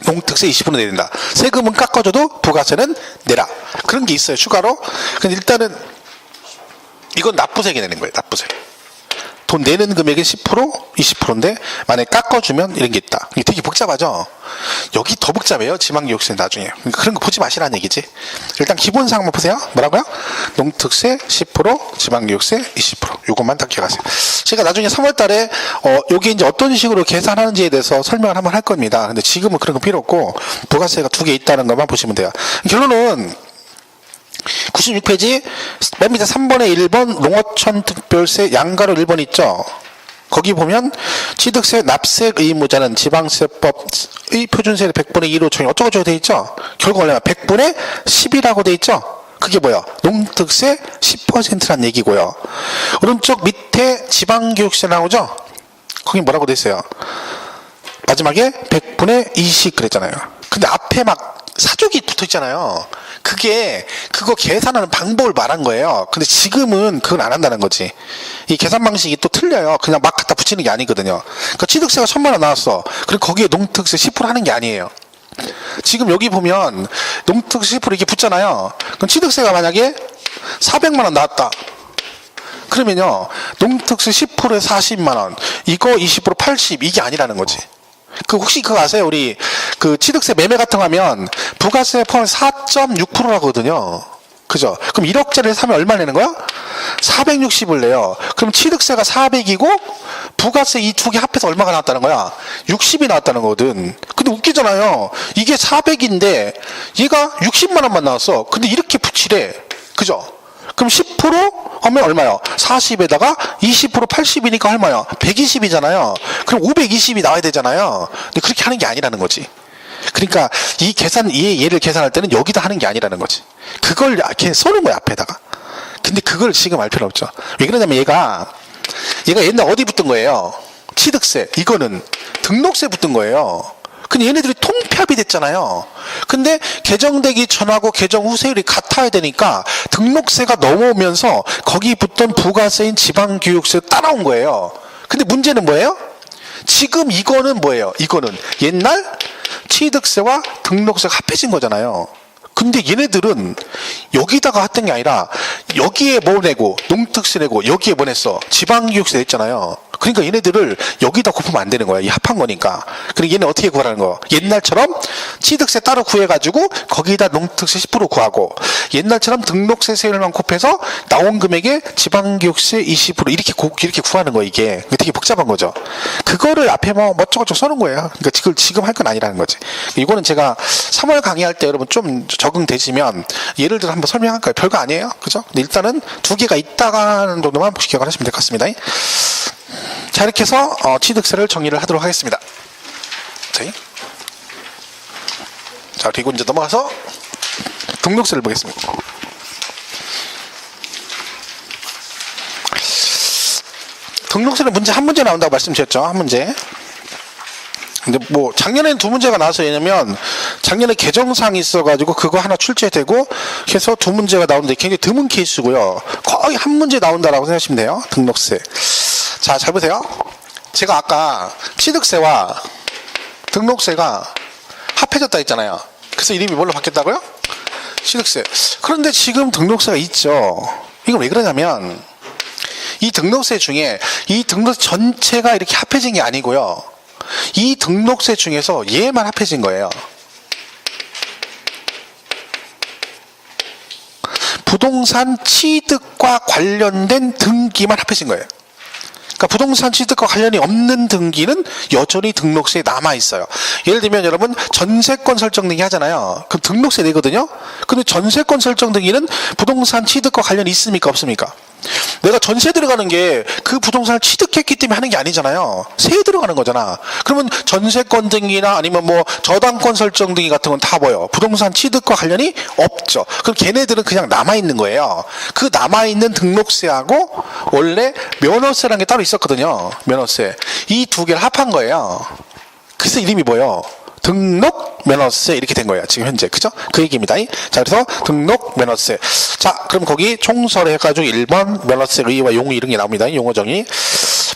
농특세 20% 내야 된다. 세금은 깎아줘도 부가세는 내라. 그런 게 있어요. 추가로. 근데 일단은 이건 납부세액이 내는 거예요. 납부세. 돈 내는 금액이 10%, 20%인데 만약에 깎아주면 이런 게 있다. 이게 되게 복잡하죠? 여기 더 복잡해요. 지방교육세 나중에. 그러니까 그런 거 보지 마시라는 얘기지. 일단 기본사항만 보세요. 뭐라고요? 농특세 10%, 지방교육세 20%. 요것만 딱 기억하세요. 제가 나중에 3월 달에 요게 이제 어떤 식으로 계산하는지에 대해서 설명을 한번 할 겁니다. 근데 지금은 그런 거 필요 없고 부가세가 2개 있다는 것만 보시면 돼요. 결론은 96페이지 맨 밑에 3번에 1번 농어촌 특별세 양가로 1번 있죠. 거기 보면 취득세 납세 의무자는 지방세법의 표준세율 100분의 2로 적용 어쩌고저쩌고 돼 있죠. 결국 얼마나 100분의 10이라고 돼 있죠. 그게 뭐야? 농특세 10%란 얘기고요. 오른쪽 밑에 지방교육세 나오죠. 거기 뭐라고 돼 있어요? 마지막에 100분의 20 그랬잖아요. 근데 앞에 막 사족이 붙어 있잖아요. 그거 계산하는 방법을 말한 거예요. 근데 지금은 그건 안 한다는 거지. 이 계산 방식이 또 틀려요. 그냥 막 갖다 붙이는 게 아니거든요. 그러니까 취득세가 1000만 원 나왔어. 그리고 거기에 농특세 10% 하는 게 아니에요. 지금 여기 보면 농특세 10% 이게 붙잖아요. 그럼 취득세가 만약에 400만 원 나왔다. 그러면요. 농특세 10%에 40만 원. 이거 20% 80 이게 아니라는 거지. 혹시 그거 아세요? 우리 취득세 매매 같은 거 하면 부가세 포함 4.6%라거든요. 그죠? 그럼 1억짜리를 사면 얼마 내는 거야? 460을 내요. 그럼 취득세가 400이고 부가세 이 두 개 합해서 얼마가 나왔다는 거야? 60이 나왔다는 거거든. 근데 웃기잖아요. 이게 400인데 얘가 60만 원만 나왔어. 근데 이렇게 붙이래. 그죠? 그럼 10% 하면 얼마요? 40에다가 20% 80이니까 얼마요? 120이잖아요. 그럼 520이 나와야 되잖아요. 근데 그렇게 하는 게 아니라는 거지. 그러니까 얘를 계산할 때는 여기다 하는 게 아니라는 거지. 그걸 이렇게 써는 거야, 앞에다가. 근데 그걸 지금 알 필요 없죠. 왜 그러냐면 얘가 옛날 어디 붙은 거예요? 취득세. 이거는 등록세 붙은 거예요. 근데 얘네들이 통폐합이 됐잖아요. 근데 개정되기 전하고 개정 후 세율이 같아야 되니까 등록세가 넘어오면서 거기 붙던 부가세인 지방교육세 따라온 거예요. 근데 문제는 뭐예요? 지금 이거는 뭐예요? 이거는 옛날 취득세와 등록세가 합해진 거잖아요. 근데 얘네들은 여기다가 했던 게 아니라 여기에 뭐 내고 농특세 내고 여기에 뭐 냈어? 지방교육세 냈잖아요. 그러니까 얘네들을 여기다 곱하면 안 되는 거야. 이 합한 거니까. 그리고 얘는 어떻게 구하라는 거? 옛날처럼 취득세 따로 구해가지고 거기다 농특세 10% 구하고 옛날처럼 등록세 세율만 곱해서 나온 금액에 지방교육세 20% 이렇게 구하는 거 이게 되게 복잡한 거죠. 그거를 앞에 뭐 어쩌고저쩌고 써놓은 거예요. 그러니까 그걸 지금 할 건 아니라는 거지. 이거는 제가 3월 강의할 때 여러분 좀 적응되시면 예를 들어 한번 설명할 거예요. 별거 아니에요. 그죠? 근데 일단은 2개가 있다는 정도만 기억을 하시면 될 것 같습니다. 자, 이렇게 해서 취득세를 정리를 하도록 하겠습니다. 자, 그리고 이제 넘어가서 등록세를 보겠습니다. 등록세는 문제 한 문제 나온다고 말씀드렸죠. 한 문제. 근데 뭐 작년에는 2문제가 나와서 왜냐면 작년에 개정사항이 있어가지고 그거 하나 출제되고 해서 2문제가 나오는데 굉장히 드문 케이스고요. 거의 한 문제 나온다라고 생각하시면 돼요. 등록세. 자, 잘 보세요. 제가 아까 취득세와 등록세가 합해졌다 했잖아요. 그래서 이름이 뭘로 바뀌었다고요? 취득세. 그런데 지금 등록세가 있죠. 이건 왜 그러냐면 이 등록세 중에 이 등록세 전체가 이렇게 합해진 게 아니고요. 이 등록세 중에서 얘만 합해진 거예요. 부동산 취득과 관련된 등기만 합해진 거예요. 그러니까 부동산 취득과 관련이 없는 등기는 여전히 등록세에 남아있어요. 예를 들면 여러분 전세권 설정 등기 하잖아요. 그럼 등록세 내거든요. 근데 전세권 설정 등기는 부동산 취득과 관련이 있습니까? 없습니까? 내가 전세 들어가는 게 그 부동산을 취득했기 때문에 하는 게 아니잖아요. 세에 들어가는 거잖아. 그러면 전세권 등기나 아니면 뭐 저당권 설정 등기 같은 건 다 뭐예요? 부동산 취득과 관련이 없죠. 그럼 걔네들은 그냥 남아있는 거예요. 그 남아있는 등록세하고 원래 면허세라는 게 따로 있었거든요. 면허세. 이 2개를 합한 거예요. 그래서 이름이 뭐예요? 등록 면허세 이렇게 된 거예요. 지금 현재. 그죠? 그 얘기입니다. 자, 그래서 등록 면허세. 자, 그럼 거기 총설에 해가지고 1번 면허세 의의와 용의 이런 게 나옵니다. 용어정의.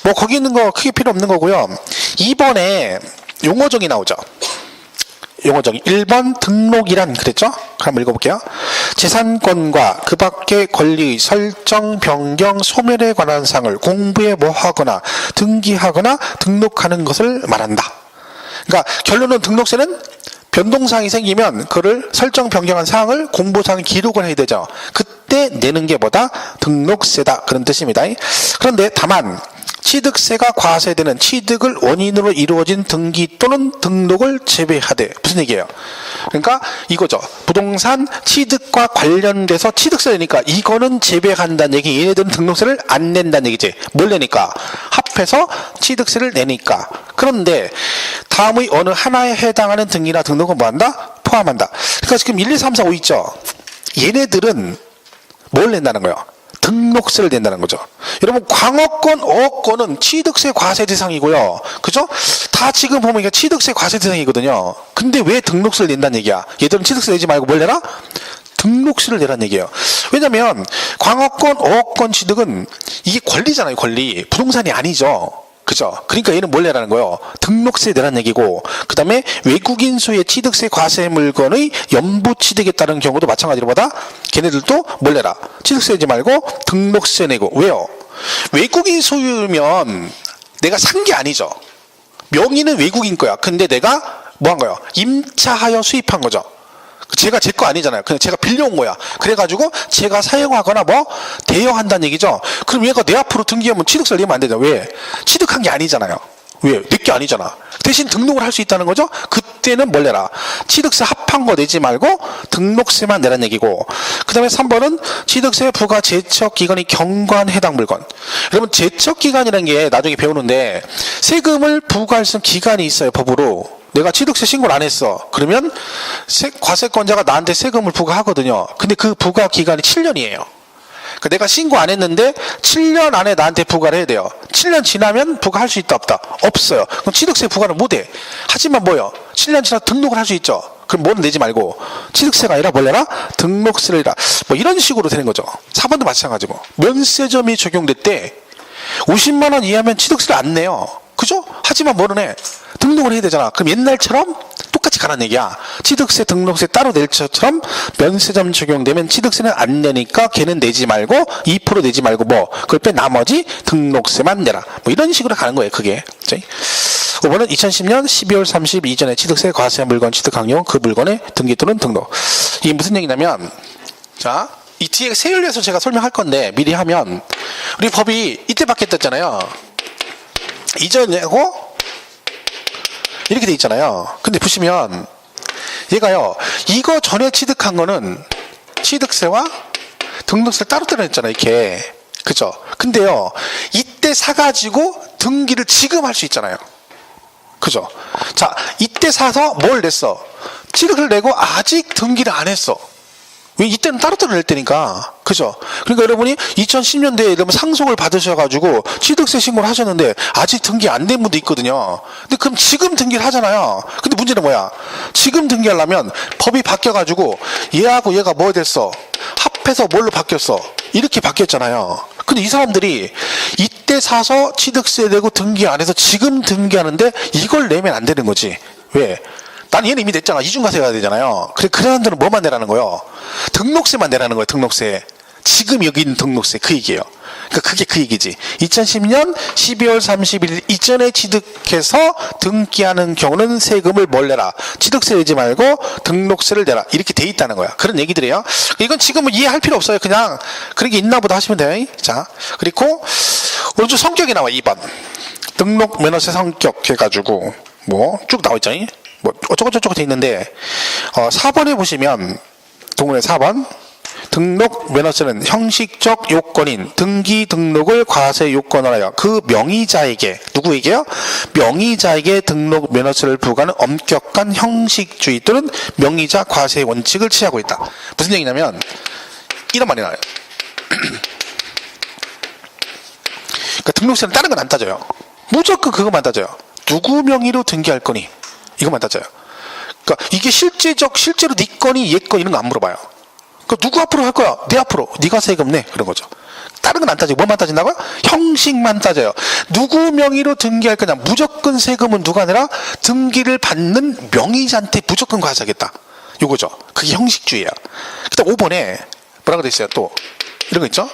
뭐 거기 있는 거 크게 필요 없는 거고요. 2번에 용어정의 나오죠. 용어 정의 1번 등록이란 그랬죠? 한번 읽어볼게요. 재산권과 그 밖의 권리의 설정, 변경, 소멸에 관한 사항을 공부에 모하거나 등기하거나 등록하는 것을 말한다. 그러니까 결론은 등록세는 변동사항이 생기면 그를 설정 변경한 사항을 공보상에 기록을 해야 되죠. 그때 내는 게 뭐다? 등록세다. 그런 뜻입니다. 그런데 다만 취득세가 과세되는 취득을 원인으로 이루어진 등기 또는 등록을 제외하되 무슨 얘기예요? 그러니까 이거죠. 부동산 취득과 관련돼서 취득세 내니까 이거는 제외한다는 얘기. 얘네들은 등록세를 안 낸다는 얘기지. 뭘 내니까? 합해서 취득세를 내니까. 그런데 다음의 어느 하나에 해당하는 등기나 등록은 뭐한다? 포함한다. 그러니까 지금 1, 2, 3, 4, 5 있죠. 얘네들은 뭘 낸다는 거예요? 등록세를 낸다는 거죠. 여러분 광어권, 어업권은 취득세 과세 대상이고요. 그죠? 다 지금 보면 이게 취득세 과세 대상이거든요. 근데 왜 등록세를 낸다는 얘기야? 얘들은 취득세 내지 말고 뭘 내라? 등록세를 내라는 얘기예요. 왜냐면 광어권, 어업권 취득은 이게 권리잖아요. 권리. 부동산이 아니죠. 그죠? 그러니까 얘는 뭘 내라는 거예요? 등록세 내라는 얘기고, 그 다음에 외국인 소유의 취득세 과세 물건의 연부 취득에 따른 경우도 마찬가지로 뭐다? 걔네들도 뭘 내라? 취득세 내지 말고 등록세 내고. 왜요? 외국인 소유면 내가 산 게 아니죠. 명의는 외국인 거야. 근데 내가 뭐 한 거야? 임차하여 수입한 거죠. 제가 제 거 아니잖아요. 그냥 제가 빌려온 거야. 그래가지고 제가 사용하거나 뭐 대여한다는 얘기죠. 그럼 얘가 내 앞으로 등기하면 취득세를 내면 안 되죠. 왜? 취득한 게 아니잖아요. 왜? 내 게 아니잖아. 대신 등록을 할 수 있다는 거죠. 그때는 뭘 내라? 취득세 합한 거 내지 말고 등록세만 내라는 얘기고, 그 다음에 3번은 취득세 부과 제척기간이 경과한 해당 물건. 여러분 제척기간이라는 게 나중에 배우는데 세금을 부과할 수 있는 기간이 있어요. 법으로. 내가 취득세 신고를 안 했어. 그러면 과세권자가 나한테 세금을 부과하거든요. 근데 그 부과 기간이 7년이에요. 그러니까 내가 신고 안 했는데 7년 안에 나한테 부과를 해야 돼요. 7년 지나면 부과할 수 있다 없다? 없어요. 그럼 취득세 부과를 못해. 하지만 뭐요? 7년 지나 등록을 할 수 있죠. 그럼 뭐는 내지 말고 취득세가 아니라 뭘 내라? 등록세를 내라. 뭐 이런 식으로 되는 거죠. 4번도 마찬가지고. 면세점이 적용될 때 50만 원 이하면 취득세를 안 내요. 그죠? 하지만 뭐는 해? 등록을 해야 되잖아. 그럼 옛날처럼 똑같이 가라는 얘기야. 취득세, 등록세 따로 낼 것처럼 면세점 적용되면 취득세는 안 내니까 걔는 내지 말고 2% 내지 말고 뭐 그걸 빼 나머지 등록세만 내라. 뭐 이런 식으로 가는 거예요. 그게. 5번은 2010년 12월 30일 이전에 취득세 과세한 물건 취득한 경우 그 물건의 등기 또는 등록. 이게 무슨 얘기냐면, 자, 이 뒤에 세율에서 제가 설명할 건데 미리 하면 우리 법이 이때 바뀌었잖아요. 이전하고 이렇게 돼 있잖아요. 근데 보시면 얘가요, 이거 전에 취득한 거는 취득세와 등록세를 따로 냈잖아요. 이렇게. 그죠? 근데요, 이때 사가지고 등기를 지금 할 수 있잖아요. 그죠? 자, 이때 사서 뭘 냈어? 취득을 내고 아직 등기를 안 했어. 왜? 이때는 따로따로 낼 때니까. 그죠? 그러니까 여러분이 2010년대에 여러분 상속을 받으셔가지고 취득세 신고를 하셨는데 아직 등기 안 된 분도 있거든요. 근데 그럼 지금 등기를 하잖아요. 근데 문제는 뭐야? 지금 등기하려면 법이 바뀌어가지고 얘하고 얘가 뭐 됐어? 합해서 뭘로 바뀌었어? 이렇게 바뀌었잖아요. 근데 이 사람들이 이때 사서 취득세 내고 등기 안 해서 지금 등기하는데 이걸 내면 안 되는 거지. 왜? 난 얘는 이미 냈잖아. 이중과세 가야 되잖아요. 그래, 그런 사람들은 뭐만 내라는 거예요? 등록세만 내라는 거예요. 등록세. 지금 여기 있는 등록세. 그 얘기예요. 그러니까 그게 그 얘기지. 2010년 12월 31일 이전에 취득해서 등기하는 경우는 세금을 뭘 내라? 취득세 내지 말고 등록세를 내라. 이렇게 돼 있다는 거야. 그런 얘기들이에요. 이건 지금은 이해할 필요 없어요. 그냥 그런 게 있나 보다 하시면 돼요. 자, 그리고 오른쪽 성격이 나와. 2번. 등록 면허세 성격 해가지고 뭐 쭉 나와 있잖아요. 뭐 어쩌고저쩌고 돼 있는데 4번에 보시면 동문의 4번 등록 면허세는 형식적 요건인 등기 등록을 과세 요건으로 하여 그 명의자에게, 누구에게요? 명의자에게 등록 면허세를 부과하는 엄격한 형식주의 또는 명의자 과세 원칙을 취하고 있다. 무슨 얘기냐면 이런 말이 나와요. 그러니까 등록세는 다른 건 안 따져요. 무조건 그것만 따져요. 누구 명의로 등기할 거니? 이것만 따져요. 그러니까 이게 실제로 네 건이 얘 건 이런 거 안 물어봐요. 그러니까 누구 앞으로 할 거야? 내 앞으로. 네가 세금 내. 그런 거죠. 다른 건 안 따지고 뭐만 따진다고요? 형식만 따져요. 누구 명의로 등기할 거냐. 무조건 세금은 누가 아니라 등기를 받는 명의자한테 무조건 과세하겠다. 요거죠. 그게 형식주의야. 그다음 5번에 뭐라고 돼 있어요? 또 이런 거 있죠?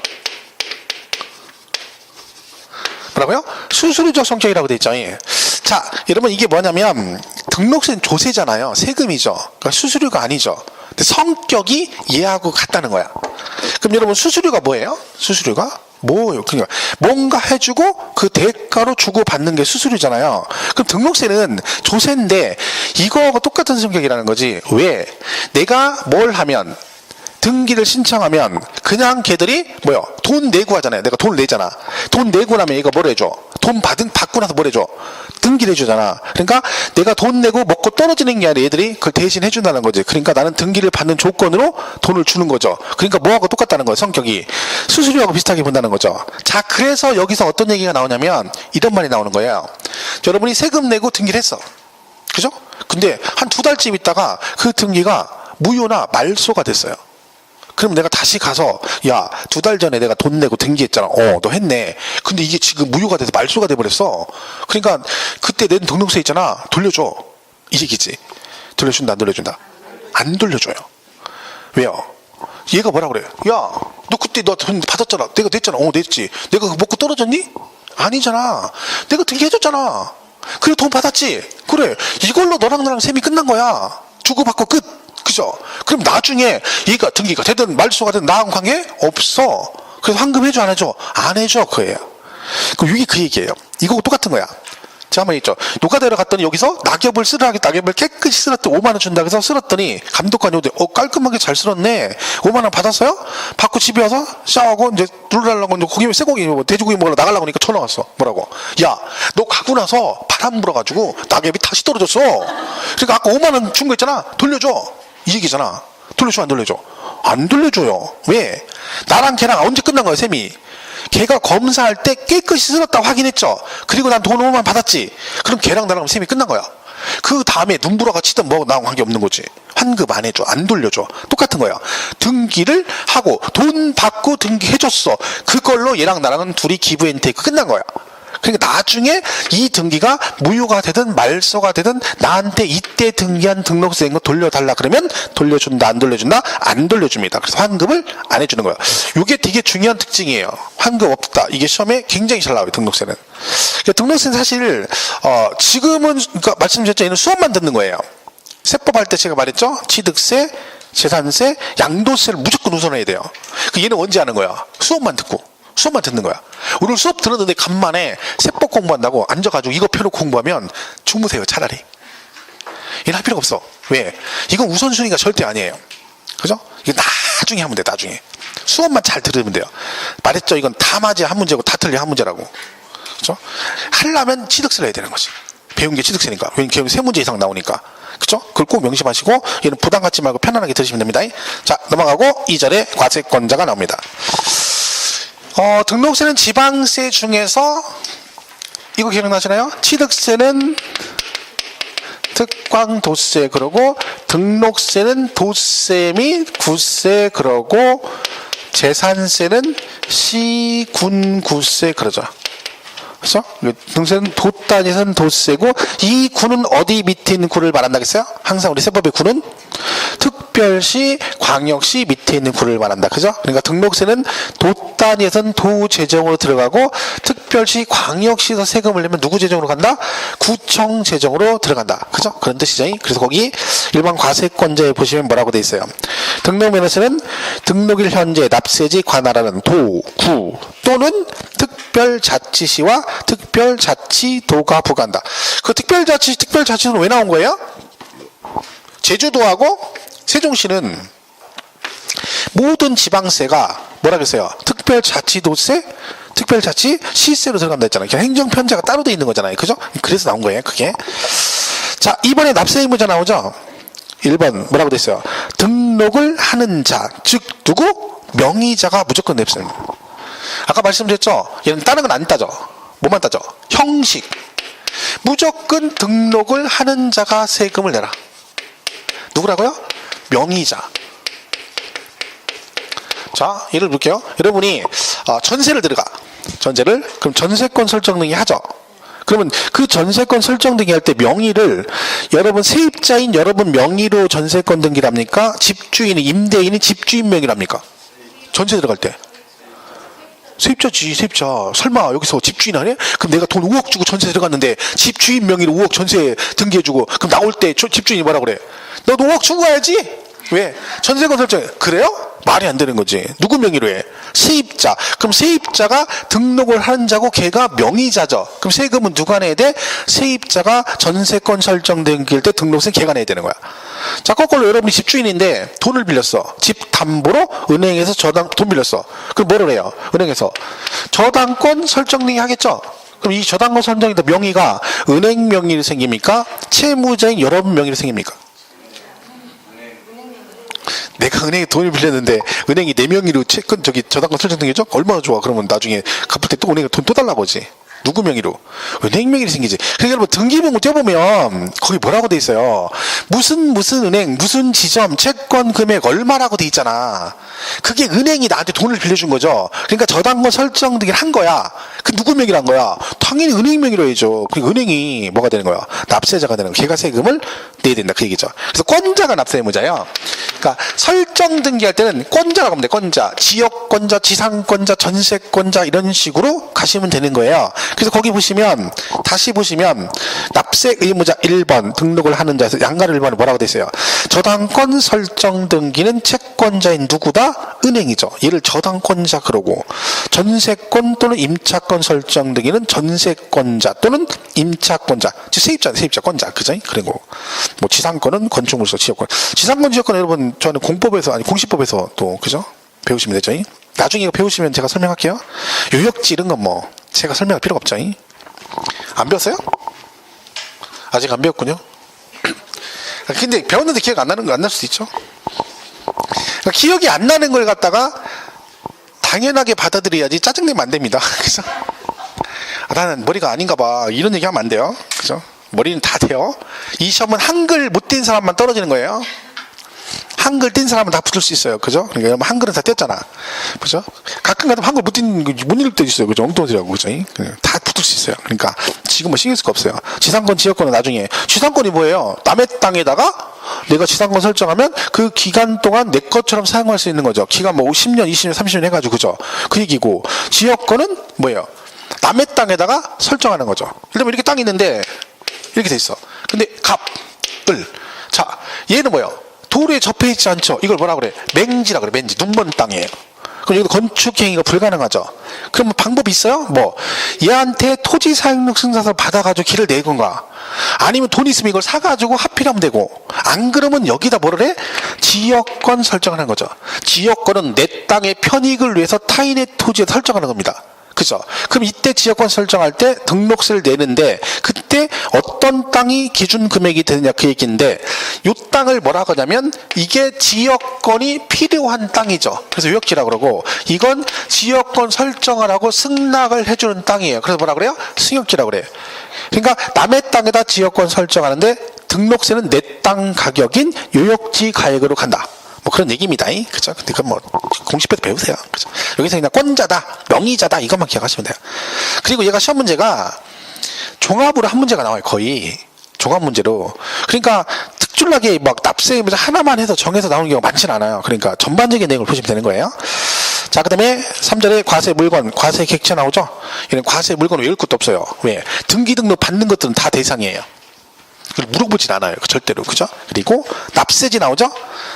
뭐라고요? 수수료적 성격이라고 돼 있죠. 예. 자, 여러분 이게 뭐냐면 등록세는 조세잖아요. 세금이죠. 그러니까 수수료가 아니죠. 근데 성격이 얘하고 같다는 거야. 그럼 여러분 수수료가 뭐예요? 수수료가 뭐예요? 그러니까 뭔가 해주고 그 대가로 주고 받는 게 수수료잖아요. 그럼 등록세는 조세인데 이거하고 똑같은 성격이라는 거지. 왜? 내가 뭘 하면 등기를 신청하면 그냥 걔들이 뭐요? 돈 내고 하잖아요. 내가 돈을 내잖아. 돈 내고 나면 얘가 뭘 해줘? 돈 받고 나서 뭘 해줘? 등기를 해주잖아. 그러니까 내가 돈 내고 먹고 떨어지는 게 아니라 얘들이 그걸 대신 해준다는 거지. 그러니까 나는 등기를 받는 조건으로 돈을 주는 거죠. 그러니까 뭐하고 똑같다는 거예요. 성격이. 수수료하고 비슷하게 본다는 거죠. 자, 그래서 여기서 어떤 얘기가 나오냐면 이런 말이 나오는 거예요. 여러분이 세금 내고 등기를 했어. 그죠? 근데 한 2달쯤 있다가 그 등기가 무효나 말소가 됐어요. 그럼 내가 다시 가서 야, 2달 전에 내가 돈 내고 등기했잖아. 너 했네. 근데 이게 지금 무효가 돼서 말소가 돼버렸어. 그러니까 그때 낸 등록세 있잖아. 돌려줘. 이 얘기지. 돌려준다 안 돌려준다? 안 돌려줘요. 왜요? 얘가 뭐라 그래? 야, 너 그때 너 돈 받았잖아. 내가 냈잖아. 냈지. 내가 그거 먹고 떨어졌니? 아니잖아. 내가 등기해줬잖아. 그래, 돈 받았지. 그래, 이걸로 너랑 나랑 셈이 끝난 거야. 주고받고 끝. 그죠? 그럼 나중에 얘가 등기가 되든 말소가 되든 나랑 관계 없어. 그래서 환급 해줘 안 해줘? 안 해줘. 그예요. 그럼 이게 그 얘기예요. 이거하고 똑같은 거야. 제가 한번 있죠. 노가다를 갔더니 여기서 낙엽을 쓸으라게 낙엽을 깨끗이 쓸었더니 5만 원 준다 그래서 쓸었더니 감독관이 오대. 깔끔하게 잘 쓸었네. 5만 원 받았어요? 받고 집에 와서 샤워하고 이제 누르려고 이제 고기 쇠고기 뭐 돼지고기 먹으러 나가려고 하니까 전화 왔어. 뭐라고? 야, 너 가고 나서 바람 불어가지고 낙엽이 다시 떨어졌어. 그러니까 아까 5만 원 준 거 있잖아. 돌려줘. 이 얘기잖아. 돌려줘 안 돌려줘? 안 돌려줘요. 왜? 나랑 걔랑 언제 끝난 거야 셈이? 걔가 검사할 때 깨끗이 쓸었다고 확인했죠. 그리고 난 돈 5만 받았지. 그럼 걔랑 나랑 셈이 끝난 거야. 그 다음에 눈보라가 치든 뭐 나랑 관계없는 거지. 환급 안 해줘. 안 돌려줘. 똑같은 거야. 등기를 하고 돈 받고 등기해줬어. 그걸로 얘랑 나랑은 둘이 기브 앤 테이크 끝난 거야. 그러니까 나중에 이 등기가 무효가 되든 말소가 되든 나한테 이때 등기한 등록세인 거 돌려달라 그러면 돌려준다 안 돌려준다? 안 돌려줍니다. 그래서 환급을 안 해주는 거예요. 이게 되게 중요한 특징이에요. 환급 없다. 이게 시험에 굉장히 잘 나와요. 등록세는. 그러니까 등록세는 사실 지금은 그러니까 말씀드렸죠. 얘는 수업만 듣는 거예요. 세법 할 때 제가 말했죠. 취득세, 재산세, 양도세를 무조건 우선해야 돼요. 얘는 언제 하는 거야? 수업만 듣는 거야. 오늘 수업 들었는데 간만에 세법 공부한다고 앉아가지고 이거 펴놓고 공부하면 주무세요. 차라리. 이건 할 필요가 없어. 왜? 이건 우선순위가 절대 아니에요. 그죠? 이거 나중에 하면 돼. 나중에. 수업만 잘 들으면 돼요. 말했죠. 이건 다 맞아야 한 문제고 다 틀려 한 문제라고. 그죠? 하려면 취득세를 해야 되는 거지. 배운 게 취득세니까. 왜냐면 3문제 이상 나오니까. 그죠? 그걸 꼭 명심하시고 얘는 부담 갖지 말고 편안하게 들으시면 됩니다. 자, 넘어가고 2절에 과세권자가 나옵니다. 등록세는 지방세 중에서 이거 기억나시나요? 취득세는 특광도세 그러고 등록세는 도세 및 구세 그러고 재산세는 시군구세 그러죠. 그렇죠? 등세는 도 단위에서는 도세고 이 구는 어디 밑에 있는 구를 말한다겠어요? 항상 우리 세법의 구는 특별시, 광역시 밑에 있는 구를 말한다. 그죠? 그러니까 등록세는 도 단위에서는 도 재정으로 들어가고 특별시, 광역시에서 세금을 내면 누구 재정으로 간다? 구청 재정으로 들어간다. 그죠? 그런 뜻이죠. 그래서 거기 일반 과세권자에 보시면 뭐라고 돼 있어요? 등록면에서는 등록일 현재 납세지 관할하는 도, 구 또는 특별자치시와 특별자치도가 부과한다. 그 특별자치도는 왜 나온 거예요? 제주도하고 세종시는 모든 지방세가 뭐라 그랬어요? 특별자치도세, 특별자치시세로 들어간다 했잖아요. 행정편제가 따로 돼 있는 거잖아요. 그죠? 그래서 나온 거예요. 그게. 자, 이번에 납세 의무자 나오죠? 1번 뭐라고 됐어요? 등록을 하는 자, 즉 누구? 명의자가 무조건 냅습니다. 아까 말씀드렸죠? 얘는 다른 건 안 따져. 뭐만 따져? 형식. 무조건 등록을 하는 자가 세금을 내라. 누구라고요? 명의자. 자, 예를 들게요. 여러분이 전세를 들어가. 전세를. 그럼 전세권 설정 등기 하죠. 그러면 그 전세권 설정 등기 할 때 명의를 여러분 세입자인 여러분 명의로 전세권 등기를 합니까? 집주인이 임대인이 집주인 명의로 합니까? 전세 들어갈 때. 세입자지, 세입자. 설마 여기서 집주인 아니야? 그럼 내가 돈 5억 주고 전세 들어갔는데 집주인 명의로 5억 전세 등기해주고 그럼 나올 때 집주인이 뭐라 그래? 너도 5억 주고 가야지? 왜? 전세권 설정. 그래요? 말이 안 되는 거지. 누구 명의로 해? 세입자. 그럼 세입자가 등록을 하는 자고 걔가 명의자죠. 그럼 세금은 누가 내야 돼? 세입자가 전세권 설정 등기일 때 등록세 걔가 내야 되는 거야. 자, 거꾸로 여러분이 집주인인데 돈을 빌렸어. 집 담보로 은행에서 돈 빌렸어. 그럼 뭐를 해요? 은행에서 저당권 설정 등기 하겠죠? 그럼 이 저당권 설정인데 명의가 은행 명의로 생깁니까? 채무자인 여러분 명의로 생깁니까? 내가 은행에 돈을 빌렸는데 은행이 내 명의로 저당권 설정 등기죠? 얼마나 좋아. 그러면 나중에 갚을 때 또 은행에 돈 또 달라고 하지. 누구 명의로? 은행 명의로 생기지. 그러니까 여러분 등기부를 떼보면 거기 뭐라고 돼 있어요? 무슨 은행, 무슨 지점, 채권 금액 얼마라고 돼 있잖아. 그게 은행이 나한테 돈을 빌려준 거죠. 그러니까 저당권 설정 등기를 한 거야. 그 누구 명의로 한 거야? 당연히 은행 명의로 해야죠. 그러니까 은행이 뭐가 되는 거야? 납세자가 되는 거야. 걔가 세금을 내야 된다. 그 얘기죠. 그래서 권자가 납세의무자예요. 그러니까 설정 등기할 때는 권자라고 하면 돼. 권자, 지역권자, 지상권자, 전세권자 이런 식으로 가시면 되는 거예요. 그래서 거기 보시면 다시 보시면 납세 의무자 1번 등록을 하는 자에서 양가를 1번에 뭐라고 돼 있어요? 저당권 설정 등기는 채권자인 누구다? 은행이죠. 얘를 저당권자 그러고 전세권 또는 임차권 설정 등기는 전세권자 또는 임차권자 즉 세입자권자 그죠? 그리고 뭐 지상권은 건축물소 지역권 지상권 지역권 여러분 저는 공법에서 아니 공시법에서 또 그죠? 배우시면 되죠. 나중에 이거 배우시면 제가 설명할게요. 요역지 이런 건 뭐 제가 설명할 필요가 없죠. 안 배웠어요? 아직 안 배웠군요. 근데 배웠는데 기억 안 날 수도 있죠. 그러니까 기억이 안 나는 걸 갖다가 당연하게 받아들여야지 짜증내면 안 됩니다. 그래서 나는 머리가 아닌가 봐 이런 얘기 하면 안 돼요. 그죠? 머리는 다 돼요. 이 시험은 한글 못 뗀 사람만 떨어지는 거예요. 한글 뗀 사람은 다 붙을 수 있어요. 그죠? 그러니까 한글은 다 뗐잖아. 그죠? 가끔 가다 한글 못 읽을 때 있어요. 그죠? 엉뚱하더라고. 그죠? 다 붙을 수 있어요. 그러니까 지금 뭐 신경 쓸 거 없어요. 지상권, 지역권은 나중에. 지상권이 뭐예요? 남의 땅에다가 내가 지상권 설정하면 그 기간 동안 내 것처럼 사용할 수 있는 거죠. 기간 뭐 10년, 20년, 30년 해가지고. 그죠? 그 얘기고. 지역권은 뭐예요? 남의 땅에다가 설정하는 거죠. 예를 들면 이렇게 땅이 있는데 이렇게 돼 있어. 근데 갑을. 자, 얘는 뭐예요? 도로에 접해 있지 않죠. 이걸 뭐라 그래? 맹지라 그래. 맹지. 눈먼 땅이에요. 그럼 여기도 건축 행위가 불가능하죠. 그럼 뭐 방법이 있어요? 뭐 얘한테 토지 사용력 승사서를 받아가지고 길을 내 건가? 아니면 돈 있으면 이걸 사가지고 하필하면 되고. 안 그러면 여기다 뭐를 해? 지역권 설정하는 거죠. 지역권은 내 땅의 편익을 위해서 타인의 토지에 설정하는 겁니다. 그죠? 그럼 이때 지역권 설정할 때 등록세를 내는데 그때 어떤 땅이 기준 금액이 되느냐 그 얘기인데 이 땅을 뭐라고 하냐면 이게 지역권이 필요한 땅이죠. 그래서 요역지라고 그러고 이건 지역권 설정을 하고 승낙을 해주는 땅이에요. 그래서 뭐라 그래요? 승역지라고 그래요. 그러니까 남의 땅에다 지역권 설정하는데 등록세는 내 땅 가격인 요역지 가액으로 간다. 뭐 그런 얘기입니다. 그죠? 근데 그건 뭐 공식배도 배우세요. 그죠? 여기서 그냥 권자다, 명의자다 이것만 기억하시면 돼요. 그리고 얘가 시험 문제가 종합으로 한 문제가 나와요. 거의 종합 문제로. 그러니까 특출나게 막 납세 문제 하나만 해서 정해서 나오는 경우가 많지는 않아요. 그러니까 전반적인 내용을 보시면 되는 거예요. 자, 그다음에 3절에 과세 물건, 과세 객체 나오죠. 얘는 과세 물건을 외울 것도 없어요. 왜? 등기 등록 받는 것들은 다 대상이에요. 물어보진 않아요. 절대로. 그죠? 그리고 납세지 나오죠?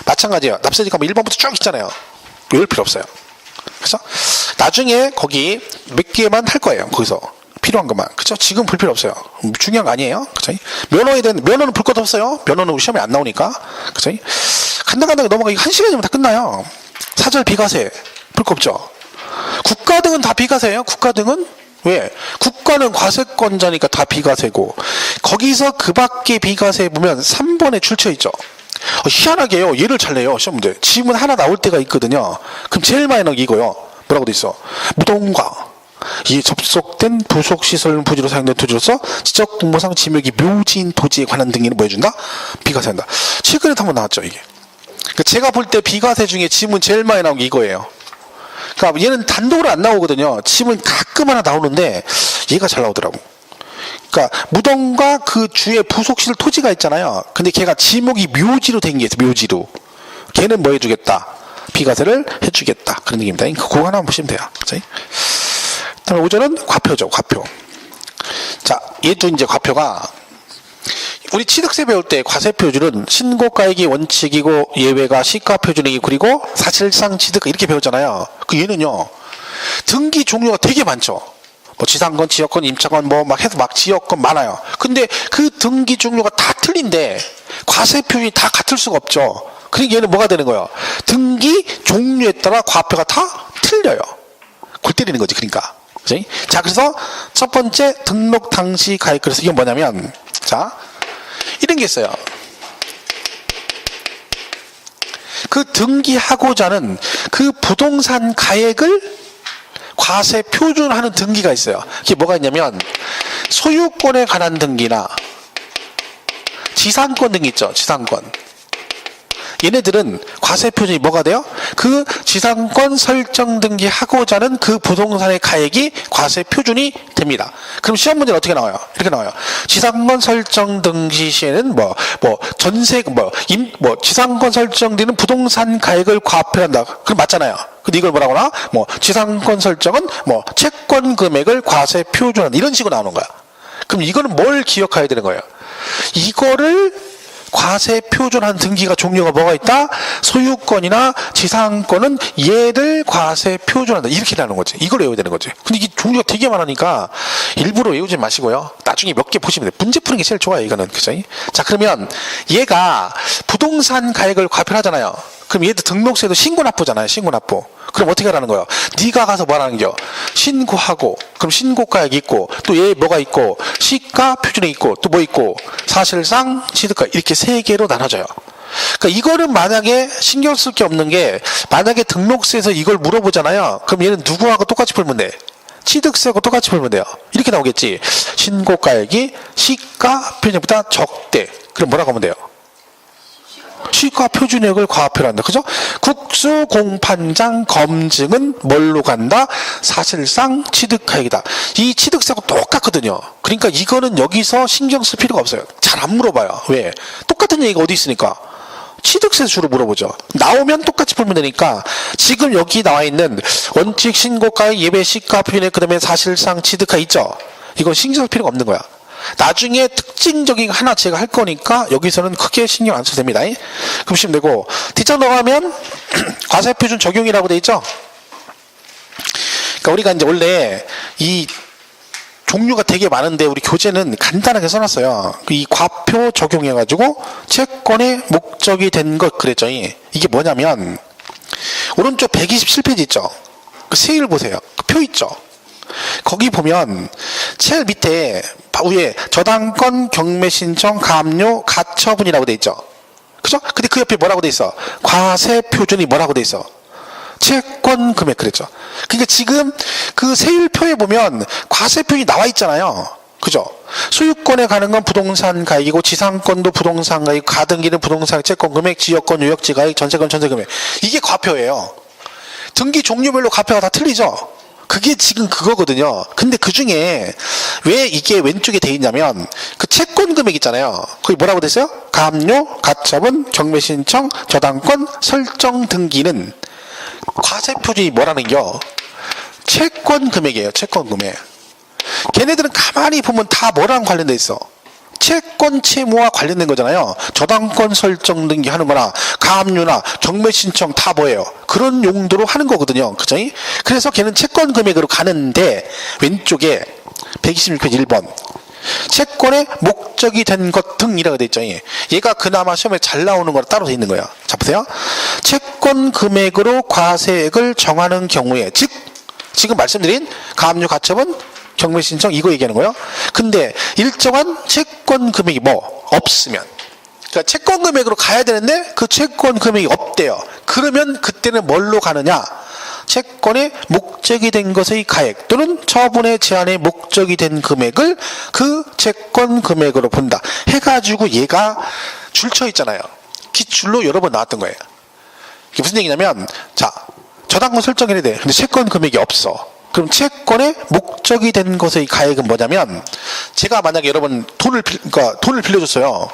마찬가지예요. 납세지 가면 1번부터 쭉 있잖아요. 외울 필요 없어요. 그죠? 나중에 거기 몇 개만 할 거예요. 거기서. 필요한 것만. 그죠? 지금 볼 필요 없어요. 중요한 거 아니에요. 그죠? 면허는 볼 것 없어요. 면허는 우리 시험에 안 나오니까. 그죠? 간당간당 넘어가기 1시간이면 다 끝나요. 사절 비과세. 볼 거 없죠? 국가 등은 다 비과세예요. 국가 등은 왜? 국가는 과세권자니까 다 비과세고 거기서 그 밖에 비과세 보면 3번에 출처있죠. 희한하게요. 얘를 잘 내요. 시험 문제. 지문 하나 나올 때가 있거든요. 그럼 제일 많이 나온 게 이거요. 뭐라고 돼 있어? 무동과 이 접속된 부속시설 부지로 사용된 토지로서 지적공모상 지명이 묘지인 토지에 관한 등기는 뭐 해준다? 비과세한다. 최근에도 한번 나왔죠. 이게. 그러니까 제가 볼 때 비과세 중에 지문 제일 많이 나온 게 이거예요. 그러니까 얘는 단독으로 안 나오거든요. 지문 가끔 하나 나오는데 얘가 잘 나오더라고. 그러니까 무덤과 그 주의 부속실 토지가 있잖아요. 근데 걔가 지목이 묘지로 된 게 있어. 묘지로. 걔는 뭐 해주겠다? 비과세를 해주겠다. 그런 얘기입니다. 그거 하나 보시면 돼요. 그다음에 5절은 과표죠. 과표. 자, 얘도 이제 과표가 우리 취득세 배울 때 과세 표준은 신고가액이 원칙이고 예외가 시가 표준이고 그리고 사실상 취득 이렇게 배웠잖아요. 그 얘는요 등기 종류가 되게 많죠. 뭐 지상권, 지역권, 임차권 뭐 막 해서 막 지역권 많아요. 근데 그 등기 종류가 다 틀린데 과세 표준이 다 같을 수가 없죠. 그러니까 얘는 뭐가 되는 거예요? 등기 종류에 따라 과표가 다 틀려요. 골 때리는 거지. 그러니까. 그치? 자, 그래서 첫 번째 등록 당시 가액. 그래서 이게 뭐냐면 자 이런 게 있어요. 그 등기하고자 하는 그 부동산 가액을 과세 표준하는 등기가 있어요. 이게 뭐가 있냐면 소유권에 관한 등기나 지상권 등기 있죠. 지상권. 얘네들은 과세 표준이 뭐가 돼요? 그 지상권 설정 등기하고자 하는 그 부동산의 가액이 과세 표준이 됩니다. 그럼 시험 문제는 어떻게 나와요? 이렇게 나와요. 지상권 설정 등기 시에는 전세, 지상권 설정되는 부동산 가액을 과표한다. 그럼 맞잖아요. 근데 이걸 뭐라고 하나? 지상권 설정은 채권 금액을 과세 표준한다. 이런 식으로 나오는 거야. 그럼 이거는 뭘 기억해야 되는 거예요? 이거를 과세 표준한 등기가 종류가 뭐가 있다? 소유권이나 지상권은 얘를 과세 표준한다. 이렇게 나오는 거지. 이걸 외워야 되는 거지. 근데 이게 종류가 되게 많으니까 일부러 외우지 마시고요. 나중에 몇 개 보시면 돼요. 문제 푸는 게 제일 좋아요. 이거는. 그죠? 자, 그러면 얘가 부동산 가액을 과표를 하잖아요. 그럼 얘도 등록세도 신고 납부잖아요. 신고 납부. 그럼 어떻게 하라는 거예요? 네가 가서 뭐라는 겨? 신고하고 그럼 신고가액이 있고 또 얘 뭐가 있고 시가 표준에 있고 또 뭐 있고 사실상 취득가 이렇게 세 개로 나눠져요. 그러니까 이거는 만약에 신경 쓸 게 없는 게 만약에 등록세에서 이걸 물어보잖아요. 그럼 얘는 누구하고 똑같이 풀면 돼? 취득세하고 똑같이 풀면 돼요. 이렇게 나오겠지. 신고가액이 시가 표준보다 적대. 그럼 뭐라고 하면 돼요? 시가 표준액을 과표를 한다. 그죠? 국수공판장 검증은 뭘로 간다? 사실상 취득가액이다. 이 취득세하고 똑같거든요. 그러니까 이거는 여기서 신경 쓸 필요가 없어요. 잘 안 물어봐요. 왜? 똑같은 얘기가 어디 있으니까. 취득세 주로 물어보죠. 나오면 똑같이 풀면 되니까 지금 여기 나와 있는 원칙 신고가액 예외 시가 표준액 그다음에 사실상 취득가 있죠? 이건 신경 쓸 필요가 없는 거야. 나중에 특징적인 거 하나 제가 할 거니까 여기서는 크게 신경 안 써도 됩니다. 그럼 보시면 되고 뒷장 넘어가면 과세표준 적용이라고 돼 있죠. 그러니까 우리가 이제 원래 이 종류가 되게 많은데 우리 교재는 간단하게 써놨어요. 이 과표 적용해가지고 채권의 목적이 된 것 그랬죠. 이게 뭐냐면 오른쪽 127페이지 있죠. 그 세일 보세요. 그 표 있죠. 거기 보면 제일 밑에 위에 저당권 경매 신청 가압류 가처분이라고 돼 있죠. 그죠? 근데 그 옆에 뭐라고 돼 있어? 과세 표준이 뭐라고 돼 있어? 채권 금액 그랬죠. 그러니까 지금 그 세율표에 보면 과세 표준이 나와 있잖아요. 그죠? 소유권에 가는 건 부동산 가액이고 지상권도 부동산 가액, 가등기는 부동산 채권 금액, 지역권 요역지 가액, 전세권 전세 금액. 이게 과표예요. 등기 종류별로 과표가 다 틀리죠. 그게 지금 그거거든요. 근데 그 중에 왜 이게 왼쪽에 돼 있냐면 그 채권 금액 있잖아요. 거기 뭐라고 돼 있어요? 가압류, 가처분, 경매신청, 저당권, 설정 등기는 과세 표준이 뭐라는 겨? 채권 금액이에요. 채권 금액. 걔네들은 가만히 보면 다 뭐랑 관련돼 있어? 채권 채무와 관련된 거잖아요. 저당권 설정 등기 하는 거나 가압류나 경매 신청 다 뭐예요? 그런 용도로 하는 거거든요. 그죠? 그래서 걔는 채권 금액으로 가는데 왼쪽에 126페이지 1번 채권의 목적이 된 것 등이라고 돼 있죠. 얘가 그나마 시험에 잘 나오는 거라 따로 돼 있는 거예요. 자 보세요. 채권 금액으로 과세액을 정하는 경우에 즉 지금 말씀드린 가압류 가처분 경매 신청 이거 얘기하는 거예요. 근데 일정한 채권 금액이 없으면 그러니까 채권 금액으로 가야 되는데 그 채권 금액이 없대요. 그러면 그때는 뭘로 가느냐? 채권의 목적이 된 것의 가액 또는 처분의 제한의 목적이 된 금액을 그 채권 금액으로 본다. 해가지고 얘가 줄쳐 있잖아요. 기출로 여러 번 나왔던 거예요. 이게 무슨 얘기냐면 자 저당권 설정해야 돼. 근데 채권 금액이 없어. 그럼 채권의 목적이 된 것의 가액은 뭐냐면, 제가 만약에 여러분 그러니까 돈을 빌려줬어요.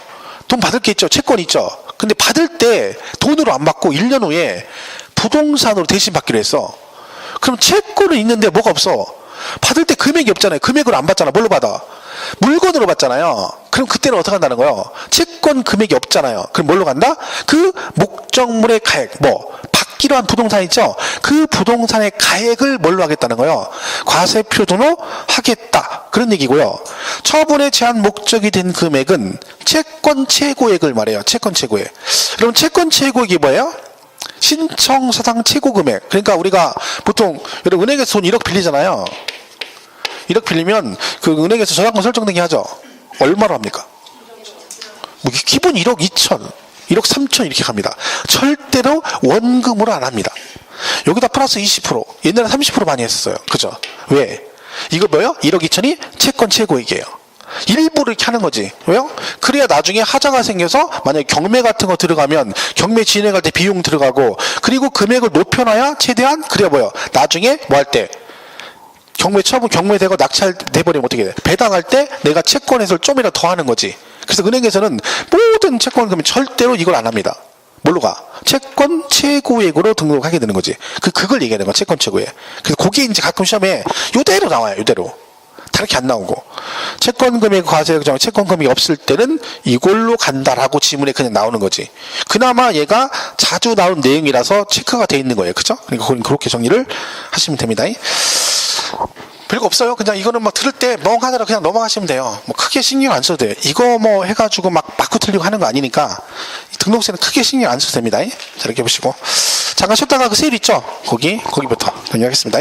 돈 받을 게 있죠. 채권 있죠. 근데 받을 때 돈으로 안 받고 1년 후에 부동산으로 대신 받기로 했어. 그럼 채권은 있는데 뭐가 없어? 받을 때 금액이 없잖아요. 금액으로 안 받잖아. 뭘로 받아? 물건으로 받잖아요. 그럼 그때는 어떻게 한다는 거예요? 채권 금액이 없잖아요. 그럼 뭘로 간다? 그 목적물의 가액, 받기로 한 부동산 있죠? 그 부동산의 가액을 뭘로 하겠다는 거예요? 과세표준으로 하겠다. 그런 얘기고요. 처분에 제한 목적이 된 금액은 채권 최고액을 말해요. 채권 최고액. 그럼 채권 최고액이 뭐예요? 신청사상 최고 금액. 그러니까 우리가 보통 여러분 은행에서 돈 1억 빌리잖아요. 1억 빌리면 그 은행에서 저당권 설정되게 하죠. 얼마로 합니까? 뭐 기본 1억 2천, 1억 3천 이렇게 갑니다. 절대로 원금으로 안 합니다. 여기다 플러스 20%, 옛날에 30% 많이 했었어요. 그죠? 왜? 이거 뭐예요? 1억 2천이 채권 최고액이에요. 일부를 이렇게 하는 거지. 왜요? 그래야 나중에 하자가 생겨서 만약에 경매 같은 거 들어가면 경매 진행할 때 비용 들어가고, 그리고 금액을 높여놔야 최대한, 그래야 뭐예요? 나중에 뭐 할 때 경매되고 낙찰돼버리면 어떻게 돼? 배당할 때 내가 채권 해소를 좀이라도 더 하는 거지. 그래서 은행에서는 모든 채권 금액 절대로 이걸 안 합니다. 뭘로 가? 채권 최고액으로 등록하게 되는 거지. 그걸 얘기하는 거야, 채권 최고액. 그래서 그게 이제 가끔 시험에 요대로 나와요, 요대로. 다르게 안 나오고. 채권 금액 과세 규정, 채권 금액이 없을 때는 이걸로 간다라고 지문에 그냥 나오는 거지. 그나마 얘가 자주 나온 내용이라서 체크가 돼 있는 거예요. 그죠? 그러니까 그렇게 정리를 하시면 됩니다. 별거 없어요. 그냥 이거는 막 들을 때 멍하더라 그냥 넘어가시면 돼요. 뭐 크게 신경 안 써도 돼요. 이거 뭐 해가지고 막 맞고 틀리고 하는 거 아니니까 등록세는 크게 신경 안 써도 됩니다. 자, 이렇게 보시고 잠깐 쉬었다가 그 세일 있죠? 거기부터 정리하겠습니다.